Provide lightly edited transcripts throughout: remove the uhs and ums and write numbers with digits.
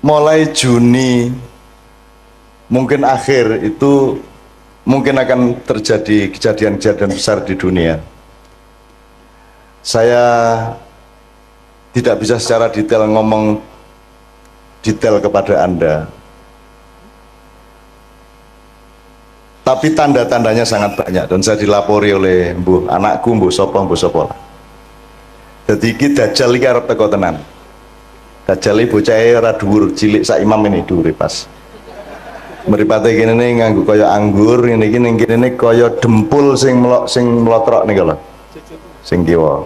mulai Juni mungkin akhir itu mungkin akan terjadi kejadian-kejadian besar di dunia. Saya tidak bisa secara detail ngomong detail kepada Anda, tapi tanda-tandanya sangat banyak dan saya dilapori oleh anakku mbuh sapa. Jadi iki Dajjal iki arep teko tenan. Dajjal iki bocahe ora dhuwur, cilik sak imam ini dhuwure pas. Mripate kene nganggo kaya anggur, ngene iki ning kene kaya dempul sing mlotrok niku lho. Sing kiwa.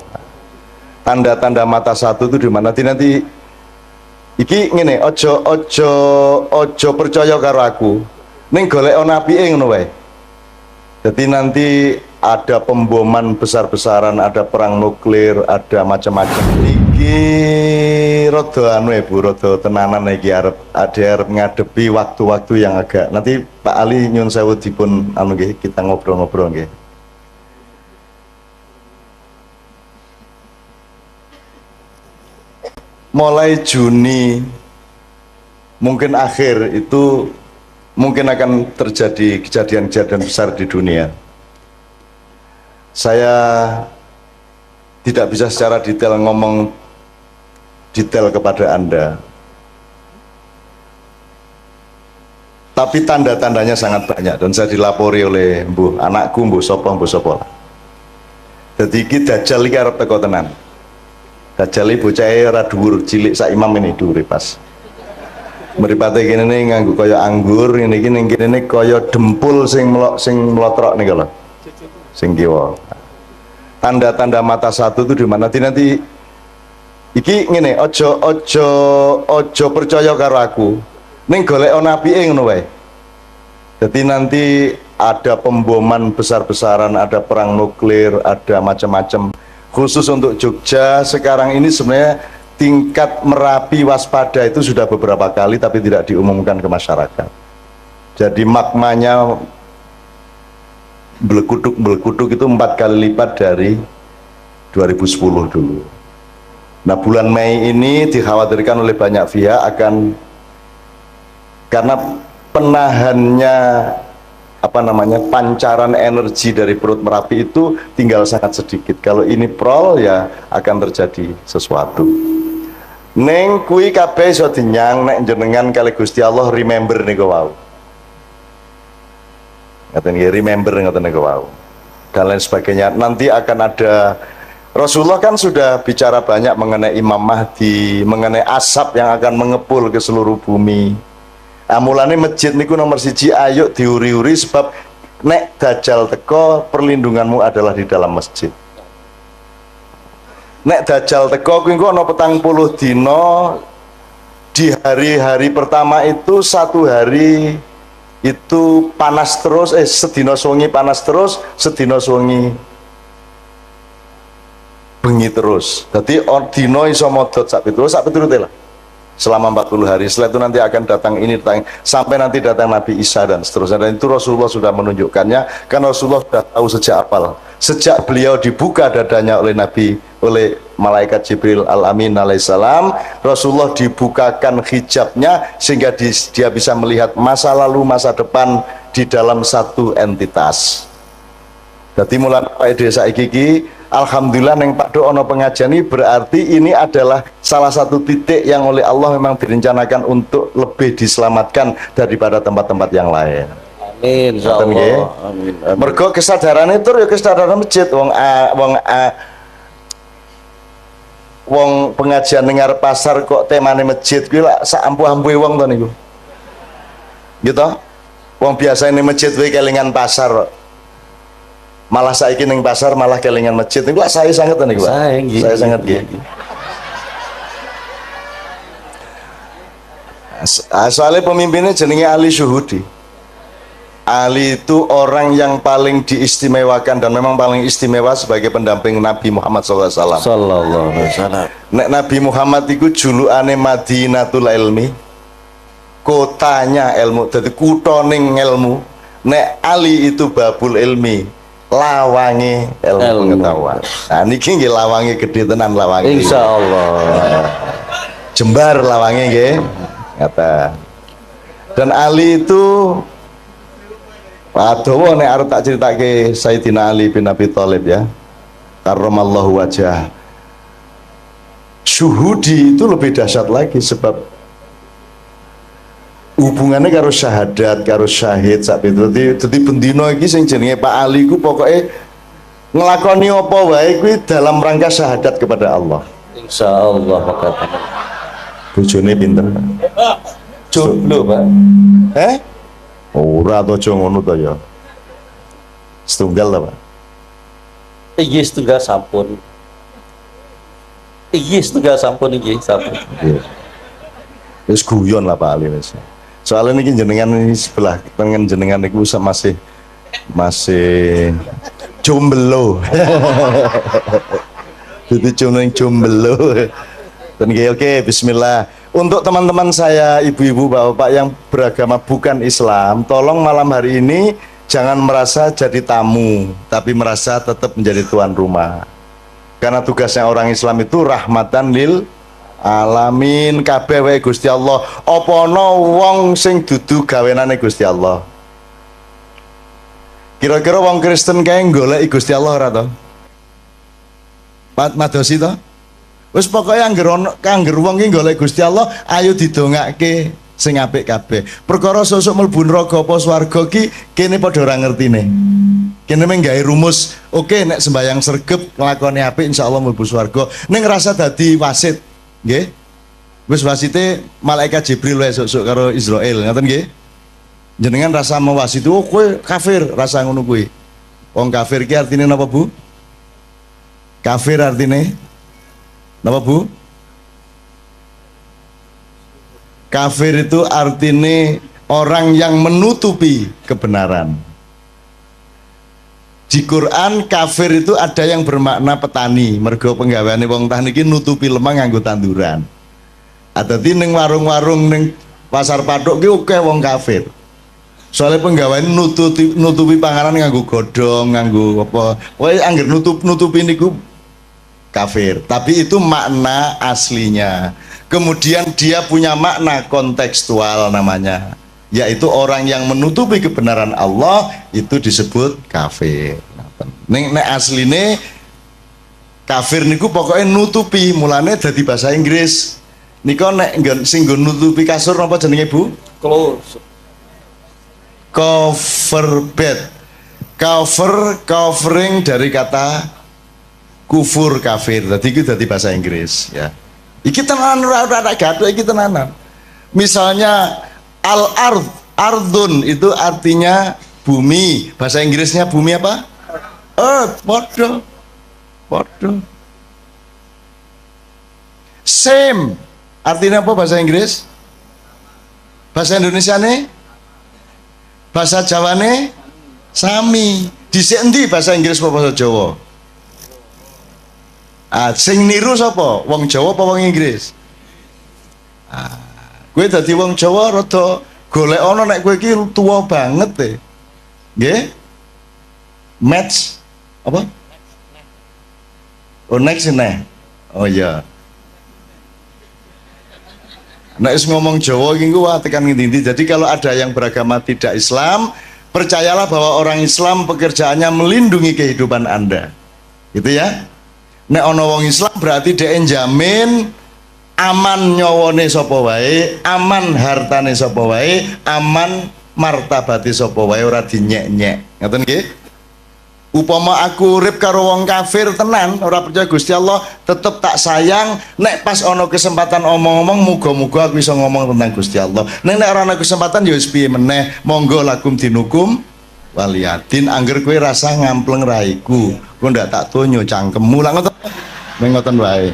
Tanda-tanda mata satu itu di mana nanti iki ngene, ojo percaya karo aku. Ning golek ana apike ngono wae. Jadi nanti ada pemboman besar-besaran, ada perang nuklir, ada macam-macam. Iki rada anu Bu, rada tenanan iki arep ngadepi waktu-waktu yang agak. Nanti Pak Ali nyun sewu dipun anu nggih, kita ngobrol-ngobrol nggih. Mulai Juni mungkin akhir itu mungkin akan terjadi kejadian-kejadian besar di dunia. Saya tidak bisa secara detail ngomong detail kepada Anda, tapi tanda-tandanya sangat banyak dan saya dilapori oleh anakku mbuh sapa. Jadi iki Dajjal iki arep teko tenan. Dajjal iki bocahe ora dhuwur, cilik sak imam ini dhuwure pas. Mripate kene nganggo kaya anggur, ngene iki ning kene kaya dempul sing mlotrok niku lho. Sing kiwa. Tanda-tanda mata satu itu di mana nanti iki ngene, ojo percaya karo aku. Ning golek ana apike ngono wae. Jadi nanti ada pemboman besar-besaran, ada perang nuklir, ada macam-macam. Khusus untuk Jogja sekarang ini sebenarnya tingkat Merapi waspada itu sudah beberapa kali tapi tidak diumumkan ke masyarakat. Jadi magmanya belekuduk itu 4 kali lipat dari 2010 dulu. Nah bulan Mei ini dikhawatirkan oleh banyak pihak akan, karena penahannya pancaran energi dari perut Merapi itu tinggal sangat sedikit. Kalau ini prol ya akan terjadi sesuatu. Neng kui kabeh iso dinyang nek jenengan kali Gusti Allah remember niku wau. Ngaten nggih, remember ngaten niku wau. Dan lain sebagainya. Nanti akan ada, Rasulullah kan sudah bicara banyak mengenai Imam Mahdi, mengenai asap yang akan mengepul ke seluruh bumi. Mulane masjid niku nomor 1, ayo diuri-uri sebab nek Dajjal teko perlindunganmu adalah di dalam masjid. Nek Dajjal teko kuwi engko ana 40 dina, di hari-hari pertama itu 1 hari itu panas terus, sedina suwengi panas terus, sedina suwengi bengi terus. Dadi dina iso modot sak piturute lah. Selama 40 hari. Setelah itu nanti akan datang ini, sampai nanti datang Nabi Isa dan seterusnya. Dan itu Rasulullah sudah menunjukkannya, karena Rasulullah sudah tahu sejak awal. Sejak beliau dibuka dadanya oleh malaikat Jibril Al-Amin alaihissalam, Rasulullah dibukakan hijabnya sehingga dia bisa melihat masa lalu, masa depan di dalam satu entitas. Jadi mulai desa iki alhamdulillah neng Pak Do ono pengajian ini, berarti ini adalah salah satu titik yang oleh Allah memang direncanakan untuk lebih diselamatkan daripada tempat-tempat yang lain. Amin. Insyaallah. Amin. Mergo kesadaran itu ya kesadaran masjid. Wong pengajian dengar pasar kok temane masjid kuwi lak sak ampuh-ampuhe wong to niku. Gitu. Wong biasa ini masjid kuwi kelingan pasar. Malah saiki ning pasar malah kelingan masjid niku saya sangat niku Pak. Saya sangat nggih. Soalnya pemimpinnya jenenge Ali Syuhudi. Ali itu orang yang paling diistimewakan dan memang paling istimewa sebagai pendamping Nabi Muhammad SAW. Sallallahu alaihi wasallam. Nek Nabi Muhammad itu julukane Madinatul Ilmi, kotanya ilmu, jadi kutoning ilmu. Nek Ali itu Babul Ilmi, lawangi ilmu pengetahuan. Nah niki nggih lawangi gede tenan lawangi. Insyaallah. Jembar lawangi nggih. kata. Dan Ali itu Adowo nek arep tak critake Sayyidina Ali bin Abi Thalib ya. Karramallahu wajah. Syuhudi itu lebih dahsyat lagi sebab hubungannya karo syahadat, karo syahid sak itu. Dadi bendino iki sing jenenge Pak Ali ku pokoke nglakoni apa wae kuwi dalam rangka syahadat kepada Allah. Insyaallah kata. Bojone pinter. Jomblo, Pak. Ora to aja ngono to ya. Setunggal ta, Pak? Iya setunggal sampun. Iya setunggal sampun iki sampun. Iya. Wis guyon lah Pak Ali wis. Soalnya niki jenengan ini sebelah tengen jenengan niku masih jomblo. Jadi jomblo. Dan oke, bismillah. Untuk teman-teman saya, ibu-ibu, bapak-bapak yang beragama bukan Islam, tolong malam hari ini jangan merasa jadi tamu, tapi merasa tetap menjadi tuan rumah. Karena tugasnya orang Islam itu rahmatan lil alamin, kabeh wae Gusti Allah. Apa ana wong sing dudu gawenane Gusti Allah? Kira-kira wong Kristen kae goleki Gusti Allah ora to? Madosi to? Wis pokoke angger wong ki golek Gusti Allah, ayo didongake sing apik kabeh. Perkara sesuk mlebu neraka apa swarga ki kene padha ora ngertine. Kene mung gawe rumus, oke nek sembayang sregep nglakoni apik insyaallah mlebu swarga. Ning ngrasa dadi wasit, nggih. Wis wasite malaikat Jibril wae sesuk karo Israil, ngoten nggih. Jenengan rasa mewasit, oh kowe kafir, rasa ngono kuwi. Wong kafir ki artine napa, Bu? Kafir artine napa, Bu? Kafir itu artinya orang yang menutupi kebenaran. Di Quran kafir itu ada yang bermakna petani, mergo penggaweane wong tani iki nutupi lemah nganggo tanduran. Adati ning warung-warung ning pasar patok ki akeh wong kafir. Soalnya penggaweane nutupi panganan nganggo godhong, nganggo apa. Pokoke angger nutupi niku kafir, tapi itu makna aslinya. Kemudian dia punya makna kontekstual namanya, yaitu orang yang menutupi kebenaran Allah itu disebut kafir. Nek asline kafir niku pokoknya nutupi, mulane dadi bahasa Inggris. Niko nek sing nggon nutupi kasur napa jenenge, Bu? Cover bed. Covering dari kata kufur kafir, tadi itu dari bahasa Inggris ya. Iki tenanan ora gaduh iki tenanan. Misalnya ardun itu artinya bumi, bahasa Inggrisnya bumi apa? Earth, podo. Same artinya apa bahasa Inggris? Bahasa Indonesia nih? Bahasa Jawa nih? Sami. Dhisik endi bahasa Inggris apa bahasa Jawa? Sing niru sapa? Wong Jawa apa wong Inggris? Kowe dadi wong Jawa rada golek ana nek kowe iki tuwa banget e. Nggih? Match apa? Oh next ini. Oh iya. Nek ngomong Jawa iki ku tekan ngendi-endi. Jadi kalau ada yang beragama tidak Islam, percayalah bahwa orang Islam pekerjaannya melindungi kehidupan Anda. Gitu ya. Nek ana wong Islam berarti dhek njamin aman nyawane sapa wae, aman hartane sapa wae, aman martabate sapa wae, ora dinyek-nyek. Ngoten nggih? Upama aku urip karo wong kafir tenan, ora percaya Gusti Allah, tetep tak sayang. Nek pas ana kesempatan omong-omong, muga-muga aku bisa ngomong tentang Gusti Allah. Nek ora ana kesempatan ya wis piye meneh, monggo lakum dinukum waliyadin. Angger kowe rasa ngampleng raiku, kowe ndak tak donyo cangkemmu lah ngoten. Ngoten wae.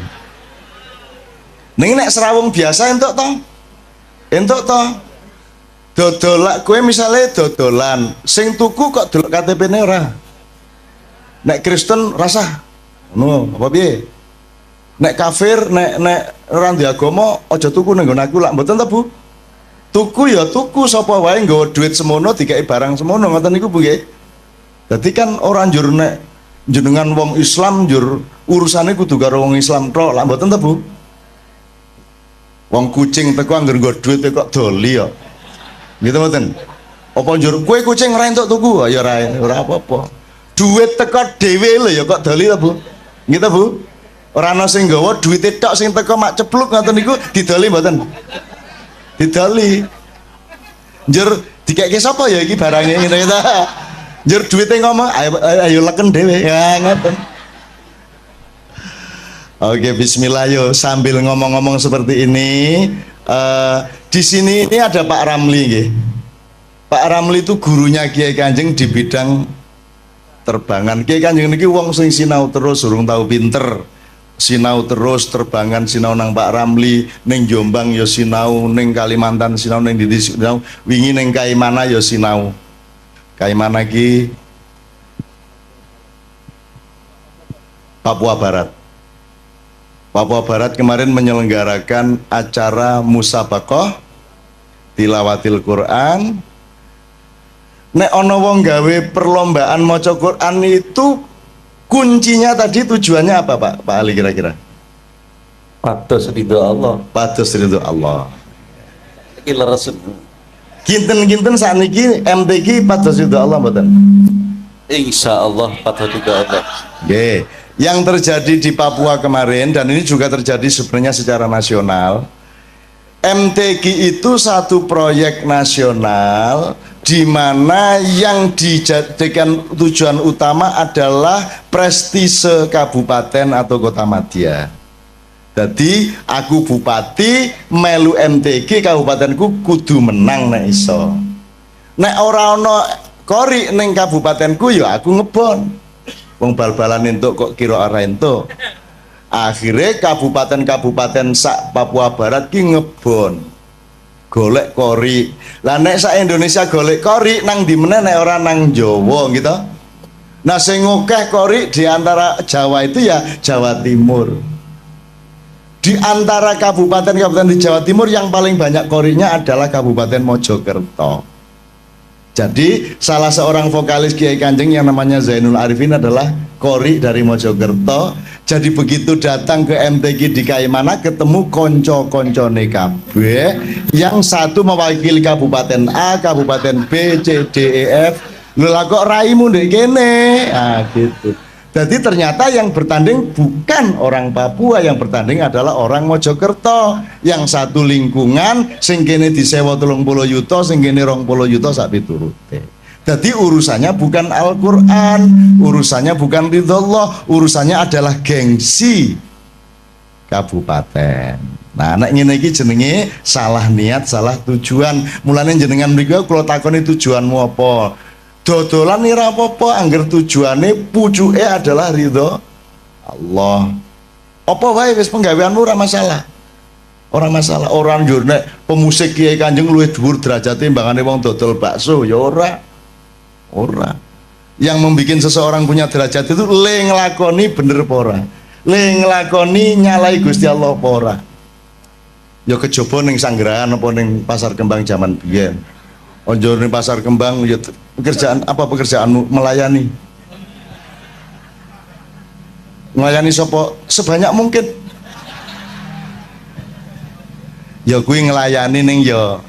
Ning nek serawung biasa entuk to? Entuk to? Dodol kowe misale dodolan, sing tuku kok delok KTP-ne ora. Nek Kristen rasa ngono apa piye? Nek kafir, nek ora ndek agama aja tuku ning nggon aku lak mboten ta, Bu? Tuku ya tuku, sapa wae nggawa duit semono dikai barang semono, ngoten niku Bu nggih. Dadi kan ora njur nek jenengan wong Islam njur urusane kudu karo wong Islam tok, lak mboten ta, Bu? Wong kucing teko anggar nggo duit kok doli ya. Gitu mboten. Apa njur kowe kucing ra entuk tuku? Ya ora apa-apa. Duit teko dhewe lho ya kok doli ta, Bu? Gitu, Bu? Ora ana sing nggawa duwite tok sing teko mak cepluk ngoten niku didoli mboten? Didoli. Njur dikeke sapa ya iki barange ngene ta? Njur duwite ngomong ayo leken dhewe. Ya ngoten. Oke, bismillah yo. Sambil ngomong-ngomong seperti ini, di sini ini ada Pak Ramli, nggih. Pak Ramli itu gurunya Kiai Kanjeng di bidang terbangan. Kiai Kanjeng niki wong sing sinau terus, urung tahu pinter. Sinau terus terbangan, sinau nang Pak Ramli, ning Jombang yo sinau, ning Kalimantan sinau, ning Didi sinau, wingi ning Kaimana yo sinau. Kaimana ki Papua Barat. Papua Barat kemarin menyelenggarakan acara musabaqah tilawatil Quran. Nek ono wong gawe perlombaan maca Quran itu kuncinya tadi tujuannya apa Pak Ali kira-kira? Pados ridho Allah. Pados ridho Allah. Iki leres. Kinten-kinten sakniki MTQ pados ridho Allah mboten? Insyaallah pados ridho Allah. Nggih. Yang terjadi di Papua kemarin, dan ini juga terjadi sebenarnya secara nasional, MTQ itu satu proyek nasional di mana yang dijadikan tujuan utama adalah prestise kabupaten atau kota madya. Jadi aku bupati melu MTQ kabupatenku kudu menang nek iso. Nek ora ana kori ning kabupatenku ya aku ngebon. Wong bal-balan entuk kok kira ora entuk. Akhirnya kabupaten-kabupaten sak Papua Barat ki ngebon golek kori. Lah nek sak Indonesia golek kori nang di meneh nek ora nang Jawa gitu. Nah sing ngokeh kori di antara Jawa itu ya Jawa Timur. Di antara kabupaten-kabupaten di Jawa Timur yang paling banyak korinya adalah Kabupaten Mojokerto. Jadi salah seorang vokalis Kiai Kanjeng yang namanya Zainul Arifin adalah kori dari Mojokerto. Jadi begitu datang ke MTQ di Kaimana ketemu konco-koncone kabeh, yang satu mewakili Kabupaten A, Kabupaten B, C, D, E, F. Lho lah kok raimu ndek kene? Ah gitu. Jadi ternyata yang bertanding bukan orang Papua, yang bertanding adalah orang Mojokerto. Yang satu lingkungan, sing kene disewa 30 yuta, sing kene 20 yuta sak piturute. Jadi urusannya bukan Al-Quran, urusannya bukan ridhollah, urusannya adalah gengsi kabupaten. Nah, anak ngene iki jenenge salah niat, salah tujuan. Mulane jenengan mriki kula takoni tujuanmu apa? Dodolan ora apa-apa angger tujuane pucuke adalah ridho Allah. Apa wae wis penggaweanmu ora masalah. Ora masalah. Orang njur nek pemusik Kiai Kanjeng luwih dhuwur derajate timbangane wong dodol bakso ya ora. Ora. Yang membuat seseorang punya derajat itu le nglakoni bener apa ora. Le nglakoni nyalai Gusti Allah apa ora. Ya kejaba ning Sanggerahan apa ning Pasar Kembang zaman biyen. Onjo ning Pasar Kembang ya pekerjaan apa pekerjaanmu? Melayani. Melayani sapa sebanyak mungkin. Ya kuwi nglayani ning ya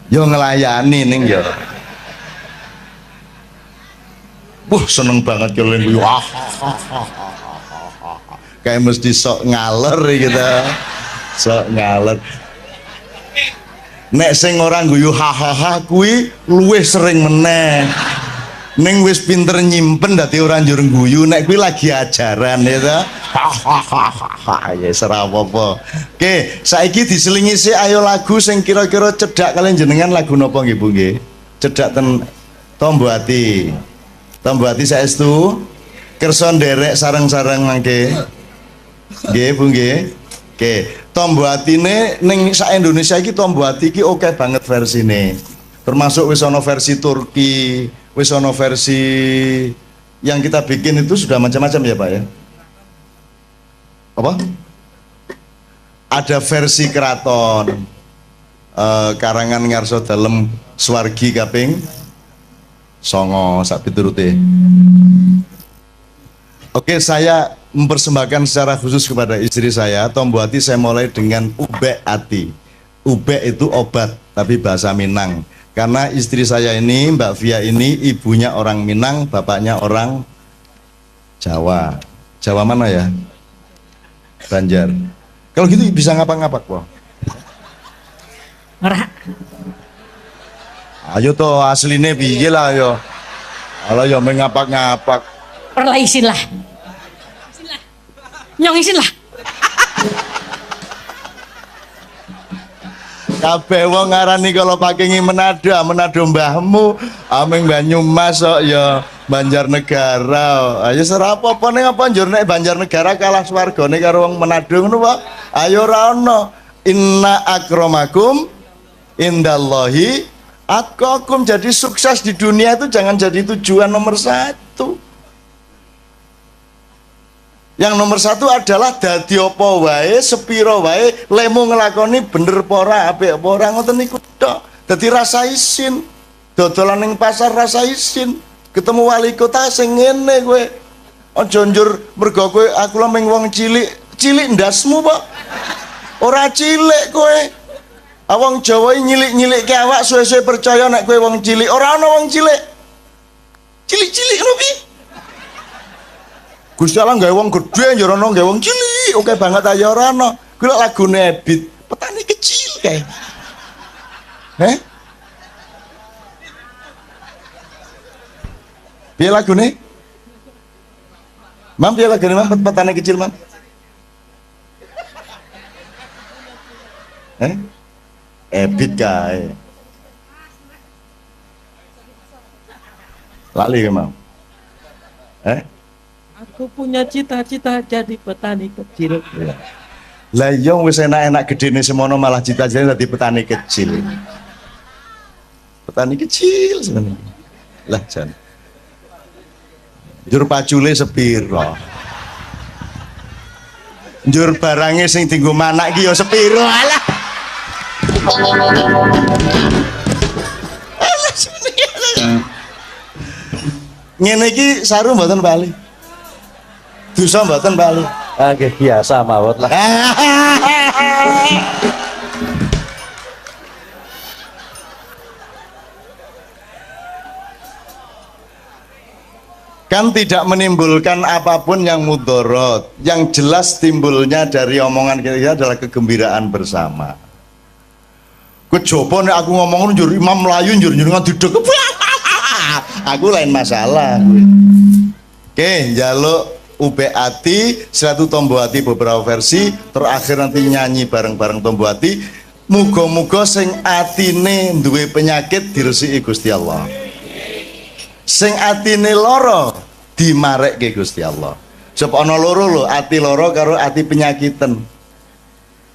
ngelayani ning ya. Wah seneng banget kalau yang wah kayak mesti sok ngaler gitu, sok ngaler. Nek sing orang guyu hahaha kuwi luwih sering meneh. Ning wis pinter nyimpen dadi ora njur guyu nek kuwi lagi ajaran ya ta. Hahaha ya ora apa-apa. Oke, saiki diselingi sih ayo lagu sing kira-kira cedhak kalian jenengan lagu napa nggih Bu nggih? Cedhak ten Tombo Ati. Tombo Ati saestu kersa nderek sareng-sareng mangke. Nggih Bu nggih. Oke. Tombo Atine ning sak Indonesia iki Tombo Ati iki oke banget versine. Termasuk wis ana versi Turki, wis ana versi yang kita bikin itu sudah macam-macam ya Pak ya. Apa? Ada versi keraton karangan ngarso dalem Swargi kaping 9 sak piturute. Oke, saya mempersembahkan secara khusus kepada istri saya, Tombo Ati, saya mulai dengan Ube Ati. Ube itu obat, tapi bahasa Minang. Karena istri saya ini, Mbak Via ini, ibunya orang Minang, bapaknya orang Jawa. Jawa mana ya? Banjar. Kalau gitu bisa ngapak-ngapak, Pak. Ngerah. Ayo toh aslinya piye lah yo. Kalau yo mengapak-ngapak. Perlah isin lah. Nyong isin lah. Kabeh wong ngarani kalau pakai Manado mbahmu, ameng Banyumas kok ya Banjarnegara. Ayo serapo apa ning apa njur nek Banjarnegara kalah swargane karo wong Manado ngono, Pak. Ayo ora ono. Inna akramakum indallahi atqakum. Jadi sukses di dunia itu jangan jadi tujuan nomor satu. Yang nomor satu adalah dadi apa wae, sepiro wae, lemu ngelakoni bener pora, apik pora, ngoten niku tok. Dadi rasa isin, dodolan ning pasar rasa isin, ketemu wali kota sing ngene kowe. Aja njur mergo kowe aku lho ming wong cilik, cilik ndasmu, Pak. Ora cilik kowe. Awang Jawa nyilik-nyilikke awak suwe-suwe percaya nek kowe wong cilik. Ora ana wong cilik. Cilik-cilik ngono piye? Gusti Allah gawe wong gedhe ya ora gawe wong cilik. Oke banget aja ora ana. Kuwi lak lagune Ebit, petani kecil kae. Piye lagune? Mam piye lagune Mam petani kecil Mam? Ebit kae. Lali ke Mam? Aku punya cita-cita jadi petani kecil. Lah iya wis enak-enak gedene semono malah cita-citane dadi petani kecil. Petani kecil sebenarnya. Lah jan. Njur pacule sepiro? Njur barange sing dienggo manak iki ya sepiro? Alah. Ngene iki saru mboten bali. Dosa mboten bali. Nggih biasa mawon lah. Kan tidak menimbulkan apapun yang mudorot. Yang jelas timbulnya dari omongan kita adalah kegembiraan bersama. Kecoba nek aku ngomong njur Imam Melayu njur ngadudeg. Aku lain masalah. Oke, njaluk Ube Ati, satu Tombo Ati beberapa versi, terakhir nanti nyanyi bareng-bareng Tombo Ati. Muga-muga sing atine duwe penyakit diresiki Gusti Allah. Sing atine loro dimarekke Gusti Allah. Sebab ana loro lho, ati loro karo ati penyakitan.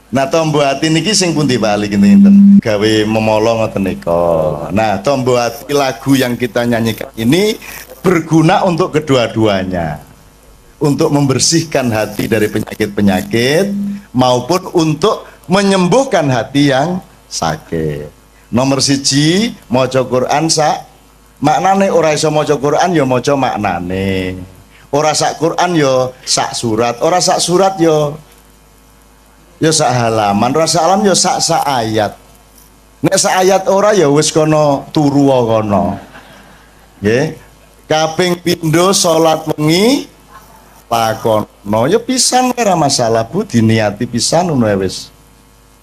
Nah, Tombo Ati niki sing pundi bali kinten gawe memolo ngoten nika. Nah, Tombo Ati lagu yang kita nyanyikan ini berguna untuk kedua-duanya. Untuk membersihkan hati dari penyakit-penyakit maupun untuk menyembuhkan hati yang sakit. Nomor siji, maca Quran sak maknane, ora iso maca Quran ya maca maknane. Ora sak Quran ya sak surat, ora sak surat ya sak halaman, ora sak halaman ya sak ayat. Nek sak ayat ora ya wis kono turu kono. Nggih. Kaping pindho salat wengi lakono ya pisan ora masalah Bu, diniati pisan ngono wis.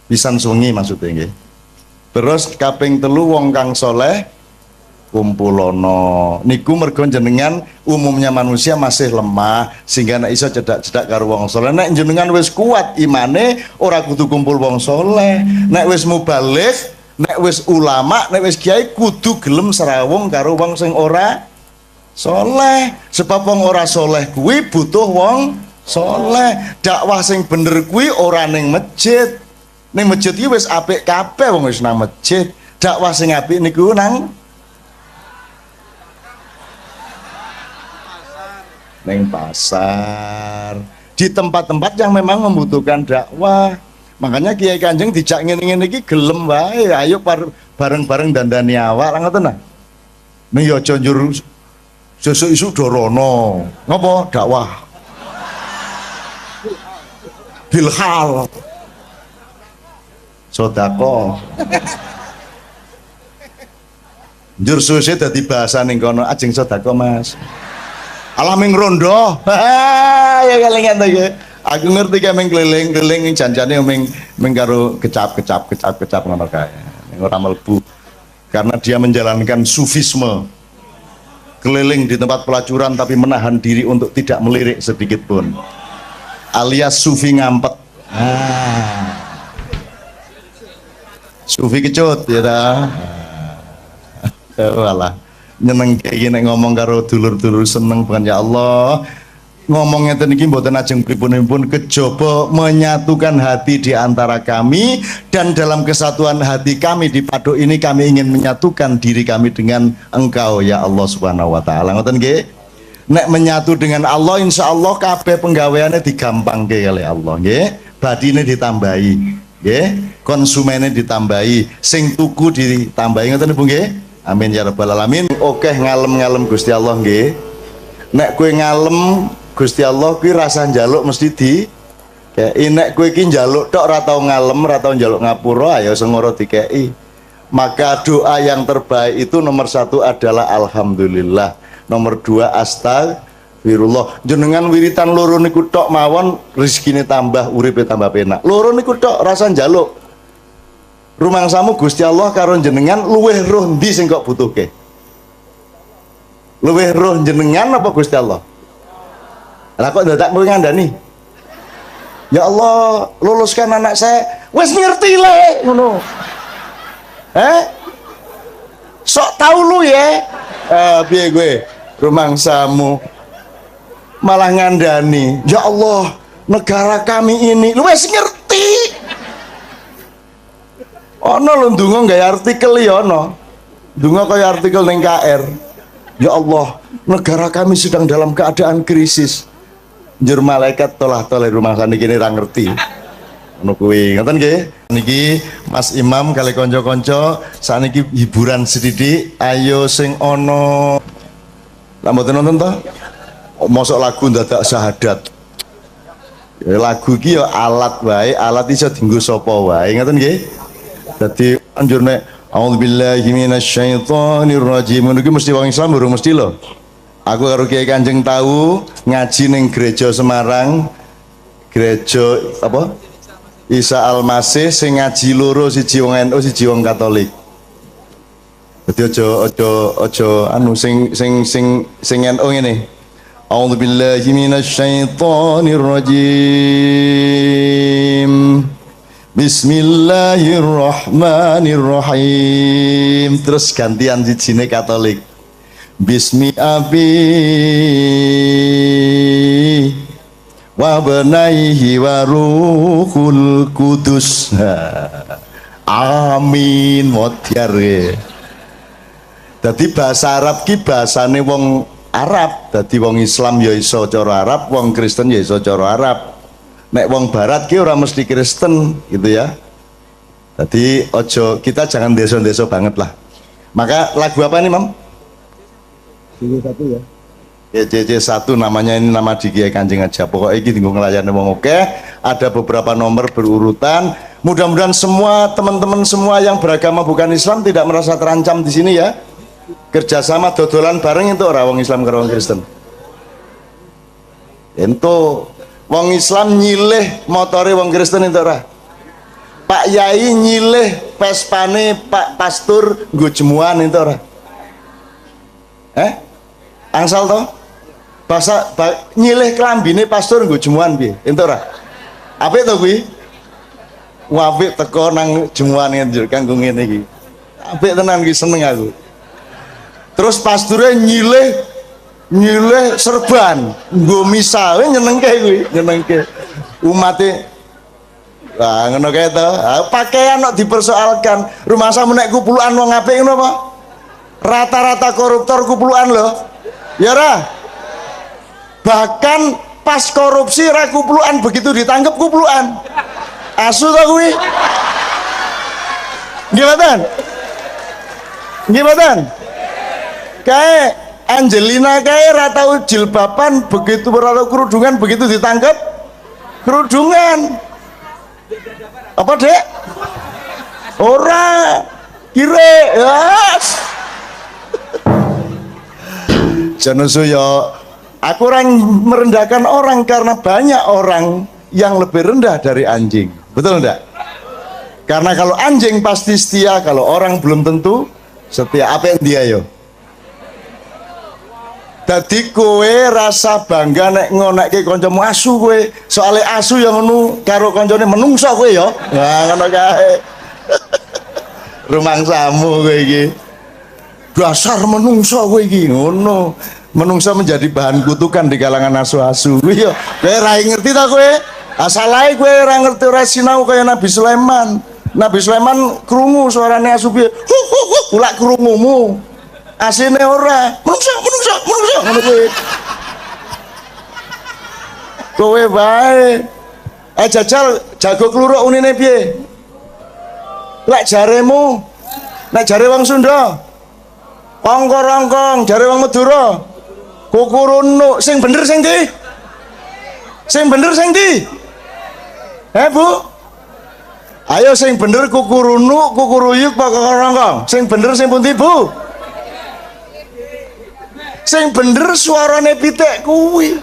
Pisan sungi maksudnya nggih. Terus kaping telu wong kang soleh kumpulono. Niku mergo jenengan umumnya manusia masih lemah sehingga nek iso cedak-cedak karo wong soleh. Nek jenengan wis kuat imane ora kudu kumpul wong soleh. Nek wis mubaligh, nek wis ulama, nek wis kiai kudu gelem serawung karo wong sing ora soleh. Sebab wong ora soleh kuwi butuh wong soleh. Dakwah sing bener kuwi ora ning masjid. Ning masjid iki wis apik kabeh wong wis nang masjid. Dakwah sing apik niku nang pasar. Di tempat-tempat yang memang membutuhkan dakwah. Makanya Kiai Kanjeng dijak ngene-ngene iki gelem wae. Ayo bareng-bareng dandani awak ngoten nah. Ning ya aja njur sesuk isuk dorono. Ngapa? Dakwah. bilhal sodako njur susi dadi bahasa ning kono ajeng sodako mas alaming rondo ya kelingan to ya aku ngerti ka ming keliling-keliling janjane ming karo kecap ngono kae ora mlebu karena dia menjalankan sufisme keliling di tempat pelacuran tapi menahan diri untuk tidak melirik sedikit pun alias sufi ngampet sufi kecut ya dah walah nyeneng kayak gini ngomong karo dulur-dulur seneng bukan ya Allah ngomongnya tadi mboten ajeng pripun-pripun kejaba menyatukan hati di antara kami dan dalam kesatuan hati kami di Paduk ini kami ingin menyatukan diri kami dengan Engkau ya Allah Subhanahu wa taala. Ngoten nggih. Nek menyatu dengan Allah insya Allah kabeh penggaweane digampangke kali Allah nggih. Badine ditambahi nggih, konsumennya ditambahi, sing tuku ditambahi ngoten Bu nggih. Amin ya rabbal alamin. Oke ngalem-ngalem Gusti Allah nggih. Nek kowe ngalem Gusti Allah kuwi rasa njaluk mesti di kei nek kowe iki njaluk tok ora tau ngalem ora tau njaluk ngapura ya sengoro dikei maka doa yang terbaik itu nomor 1 adalah alhamdulillah nomor 2 astagfirullah jenengan wiritan loro niku tok mawon rezekine tambah uripe tambah penak loro niku tok rasa njaluk rumangsamu Gusti Allah karo jenengan luweh roh ndi sing kok butuhke luweh roh jenengan apa Gusti Allah lah kok dadak kowe ngandani ya Allah luluskan anak saya wis ngerti le ngono sok tahu lu ya piye gue rumangsamu malah ngandani ya Allah negara kami ini lu wis ngerti ono lho ndonga gawe artikel ya ono ndonga kaya artikel ning KR ya Allah negara kami sedang dalam keadaan krisis njur malaikat tolah-toleh rumah saniki ra ngerti ngono kuwi ngoten nggih niki Mas Imam kali kanca-kanca saniki hiburan sithik ayo sing ana lha mboten nonton to mosok lagu dadak syahadat ya, lagu iki ya alat wae alat iso dienggo sapa wae ngoten nggih dadi anjur nek a'udzubillahi minasyaitonir rajim niku mesti wong Islam durung mesti lho. Aku karo Kiai Kanjeng tahu ngaji ning gereja Semarang, gereja apa? Isa Al-Masih sing ngaji loro siji wong NU siji wong Katolik. Dadi aja anu sing NU ngene. A'udzubillahi minasyaitonir rajim. Bismillahirrahmanirrahim. Terus gantian sijine Katolik. Bismi abi wa benaihi wa ruhul kudus amin modyar dadi bahasa Arab ki bahasane wong Arab dadi wong Islam ya iso cara Arab wong Kristen ya iso cara Arab nek wong Barat ki ora mesti Kristen gitu ya dadi ojo kita jangan deso-deso banget lah maka lagu apa nih Mam? CC1 ya. Ya CC1 namanya ini nama di Kiai Kanjeng aja. Pokoknya ini tinggal ngelayani wong oke. Ada beberapa nomor berurutan. Mudah-mudahan semua teman-teman semua yang beragama bukan Islam tidak merasa terancam di sini ya. Kerjasama dodolan bareng itu orang wong Islam karo wong Kristen. Ento wong Islam nyilih motore wong Kristen itu ora. Pak Yai nyilih Vespane Pak Pastur nggo jemuan itu ora. Angsal to nyilih klambine pastor nggo jemuan piye ento ora apik to kuwi apik teko nang jemuane njur kanggo ngene iki apik tenan iki seneng aku terus pasture nyilih serban nggo misa nyenengke kuwi nyenengke umate lah ngono kae to pakaian kok dipersoalkan rumah samu nek kupulukan wong apik ngono apa rata-rata koruptor kupulukan lho ya ra bahkan pas korupsi ra kupulukan begitu ditangkap kupulukan asu to kuwi gimana kayak Angelina kayak ra tau jilbaban begitu berlalu kerudungan begitu ditangkap kerudungan Apa, Dek? Ora. Kire. Yes. Jangan suyo. Aku orang merendahkan orang karena banyak orang yang lebih rendah dari anjing. Betul enggak? Karena kalau anjing pasti setia, kalau orang belum tentu setia. Apa yang dia yo? Dadi kowe rasa bangga nek ngonekke kancamu asu kowe. Soale asu yang ngono karo kancane menungso kowe ya. Nah, ngono kae. Rumangsamu kowe iki. Dasar menungso kowe iki ngono. Menungso menjadi bahan kutukan di kalangan asu-asu. Kowe ya, kowe ra ngerti ta kowe? Asal ae kowe ora ngerti ora sinau kaya Nabi Sulaiman. Nabi Sulaiman krungu suarane asu piye? Ulak krungumu. Asine ora menungso ngono kuwi. Kowe wae jajal jago kluruk unine piye? Lek jaremu, nek jare wong Sunda ongkor-ongkong, jare wong Madura kukurunuk. Sing bener sing ndi? Sing bener sing ndi? Bu? Ayo sing bener kukurunuk, kukuruyuk, ongkor-ongkong. Sing bener sing pundi, Bu? Sing bener suarane pitik kuwi.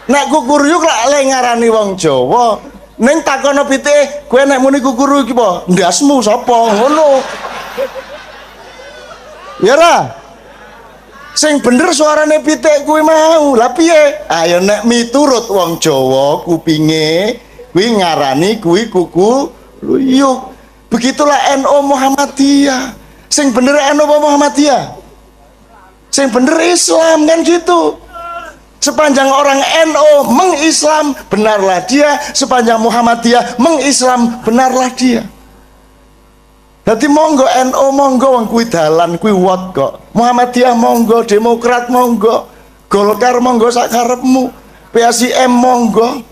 Nek kukuruyuk lek ngarani wong Jawa, ning takono pitik, kowe nek muni kukuruyuk iki apa? Ndasmu sapa? Ngono. Ya ra? Sing bener suarane pitik kuwi mau. Lah piye? Ayo nek miturut wong Jawa kupinge kuwi ngarani kuwi kukuruyuk. Begitulah NU Muhammadiyah. Sing bener NU Muhammadiyah? Sing bener Islam kan gitu. Sepanjang orang NU mengislam, benarlah dia. Sepanjang Muhammadiyah mengislam, benarlah dia. Jadi monggo NU monggo wong kuwi dalan kuwi wot kok. Muhammadiyah monggo, Demokrat monggo, Golkar monggo sak karepmu, PSIM monggo,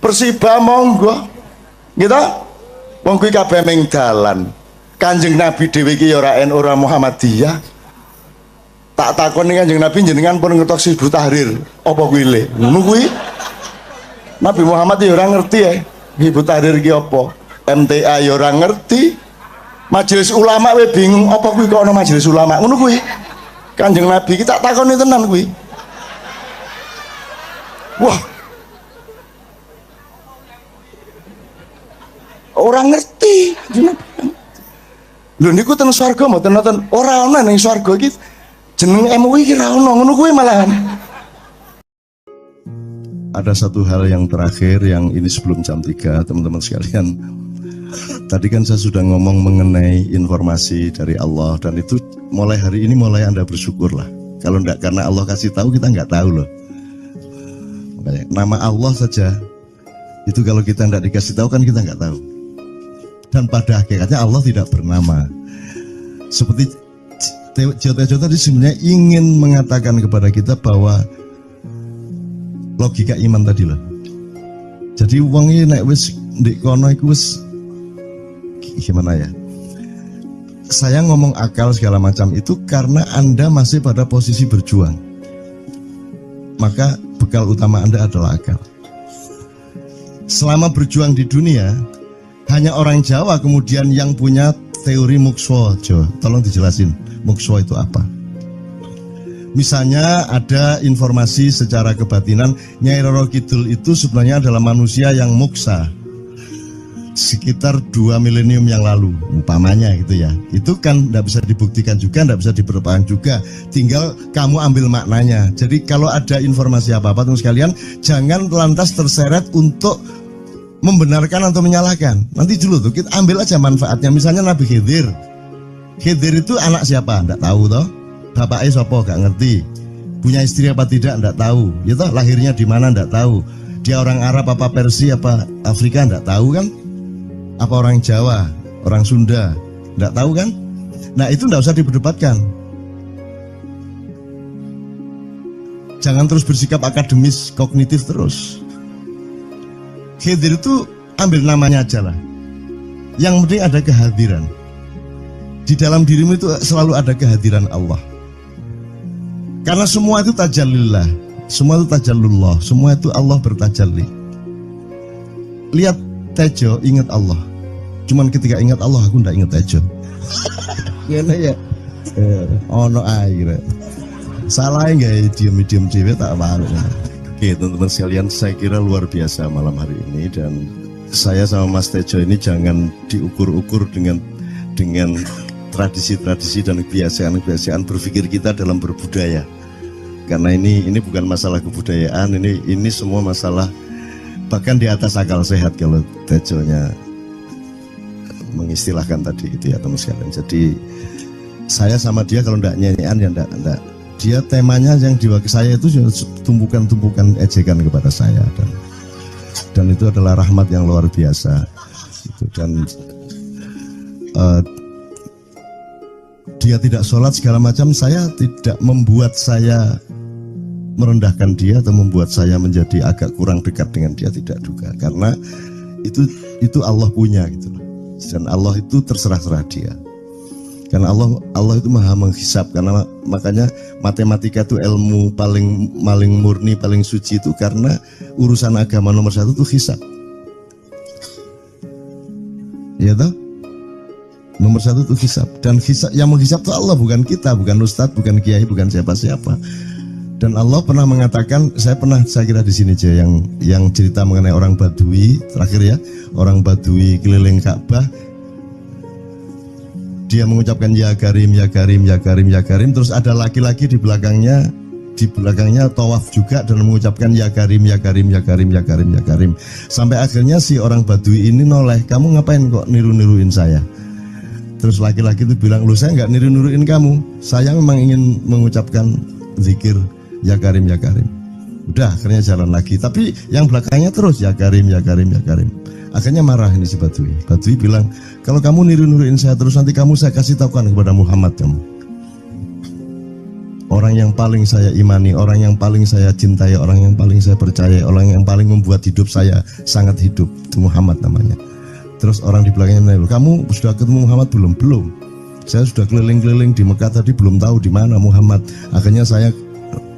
Persiba monggo. Gitu? Wong kuwi kabeh ming dalan. Kanjeng Nabi dhewe iki ya ora NU ora Muhammadiyah. Tak takoni Kanjeng Nabi jenengan pun ngetok Hizbut Tahrir apa kuwi le? Ngono kuwi. Nabi Muhammad ya ora ngerti ya. Hizbut Tahrir ki apa? MTA ya ora ngerti. Majelis ulama we bingung apa kuwi kok ana majelis ulama. Ngono kuwi. Kanjeng Nabi ki tak takoni tenan kuwi. Wah. Orang ngerti. Lho niku ten swarga mboten nonton ora ana ning swarga iki. Jeneng MUI ki ra ono ngono kuwi malahan. Ada satu hal yang terakhir yang ini sebelum jam 3 teman-teman sekalian. Tadi kan saya sudah ngomong mengenai informasi dari Allah dan itu mulai hari ini mulai Anda bersyukurlah. Kalau enggak karena Allah kasih tahu kita enggak tahu loh. Makanya nama Allah saja itu kalau kita enggak dikasih tahu kan kita enggak tahu. Dan pada hakikatnya Allah tidak bernama. Seperti Tejo tadi sebenarnya ingin mengatakan kepada kita bahwa logika iman tadi loh. Jadi wong iki nek wis ndek kono iku wis gimana ya? Saya ngomong akal segala macam itu karena Anda masih pada posisi berjuang. Maka bekal utama Anda adalah akal. Selama berjuang di dunia, hanya orang Jawa kemudian yang punya teori mukswa. Jo, tolong dijelasin. Mukswa itu apa? Misalnya ada informasi secara kebatinan Nyai Roro Kidul itu sebenarnya adalah manusia yang muksa sekitar 2 milenium yang lalu umpamanya gitu ya. Itu kan tidak bisa dibuktikan juga, tidak bisa diperpanjang juga, tinggal kamu ambil maknanya. Jadi kalau ada informasi apa-apa teman sekalian jangan lantas terseret untuk membenarkan atau menyalahkan. Nanti dulu tuh kita ambil aja manfaatnya. Misalnya Nabi Khidir itu anak siapa? Enggak tahu toh. Bapaknya siapa? Enggak ngerti. Punya istri apa tidak? Enggak tahu. Ya toh, lahirnya di mana? Enggak tahu. Dia orang Arab apa Persia apa Afrika? Enggak tahu kan? Apa orang Jawa? Orang Sunda? Enggak tahu kan? Nah, itu enggak usah diperdebatkan. Jangan terus bersikap akademis, kognitif terus. Khidir itu ambil namanya aja lah. Yang penting ada kehadiran. Di dalam dirimu itu selalu ada kehadiran Allah. Karena semua itu tajallillah, semua itu tajallullah, semua itu Allah bertajalli. Lihat Tejo, ingat Allah. Cuman ketika ingat Allah aku ndak inget aja. Gimana ya? Ono air. Salah nggak diem cewek tak malu. Oke teman-teman sekalian, saya kira luar biasa malam hari ini, dan saya sama Mas Tejo ini jangan diukur-ukur dengan tradisi-tradisi dan kebiasaan-kebiasaan berpikir kita dalam berbudaya. Karena ini bukan masalah kebudayaan, ini semua masalah bahkan di atas akal sehat kalau Tejonya mengistilahkan tadi itu ya teman sekalian. Jadi saya sama dia kalau ndak nyanyian ya ndak. Dia temanya yang diwakili saya itu tumpukan-tumpukan ejekan kepada saya, dan itu adalah rahmat yang luar biasa. Dan dia tidak sholat segala macam, saya tidak membuat saya merendahkan dia atau membuat saya menjadi agak kurang dekat dengan dia, tidak juga, karena itu Allah punya gitu loh. Dan Allah itu terserah-serah dia. Karena Allah itu maha menghisap, karena makanya matematika itu ilmu paling murni, paling suci itu karena urusan agama nomor satu itu hisap. Ya toh? Nomor satu itu hisap, dan hisap, yang menghisap itu Allah, bukan kita, bukan ustadz, bukan kiai, bukan siapa-siapa. Dan Allah pernah mengatakan, saya kira di sini aja yang cerita mengenai orang Badui terakhir ya, orang Badui keliling Ka'bah. Dia mengucapkan ya Karim, ya Karim, ya Karim, ya Karim. Terus ada laki-laki di belakangnya tawaf juga dan mengucapkan ya Karim, ya Karim, ya Karim, ya Karim, ya Karim. Sampai akhirnya si orang Badui ini noleh, kamu ngapain kok niru-niruin saya? Terus laki-laki itu bilang, lu saya nggak niru-niruin kamu, saya memang ingin mengucapkan zikir ya Karim, ya Karim. Udah akhirnya jalan lagi, tapi yang belakangnya terus ya Karim, ya Karim, ya Karim. Akhirnya marah ini si Badui. Badui bilang, kalau kamu niru-niruin saya terus, nanti saya kasih tahukan kepada Muhammad kamu. Orang yang paling saya imani, orang yang paling saya cintai, orang yang paling saya percaya, orang yang paling membuat hidup saya sangat hidup, itu Muhammad namanya. Terus orang di belakangnya nanya, kamu sudah ketemu Muhammad belum? Belum. Saya sudah keliling-keliling di Mekah tadi, belum tahu di mana Muhammad. Akhirnya saya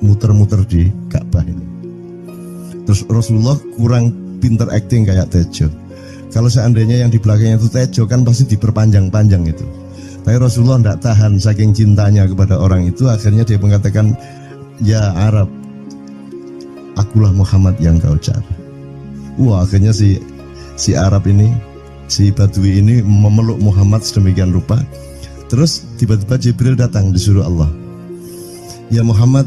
muter-muter di Ka'bah ini. Terus Rasulullah kurang pinter acting kayak Tejo. Kalau seandainya yang di belakangnya itu Tejo kan pasti diperpanjang-panjang itu. Tapi Rasulullah tidak tahan saking cintanya kepada orang itu, akhirnya dia mengatakan, ya Arab, akulah Muhammad yang kau cari. Wah, akhirnya si Arab ini, si Badui ini memeluk Muhammad sedemikian rupa. Terus tiba-tiba Jibril datang disuruh Allah. Ya Muhammad,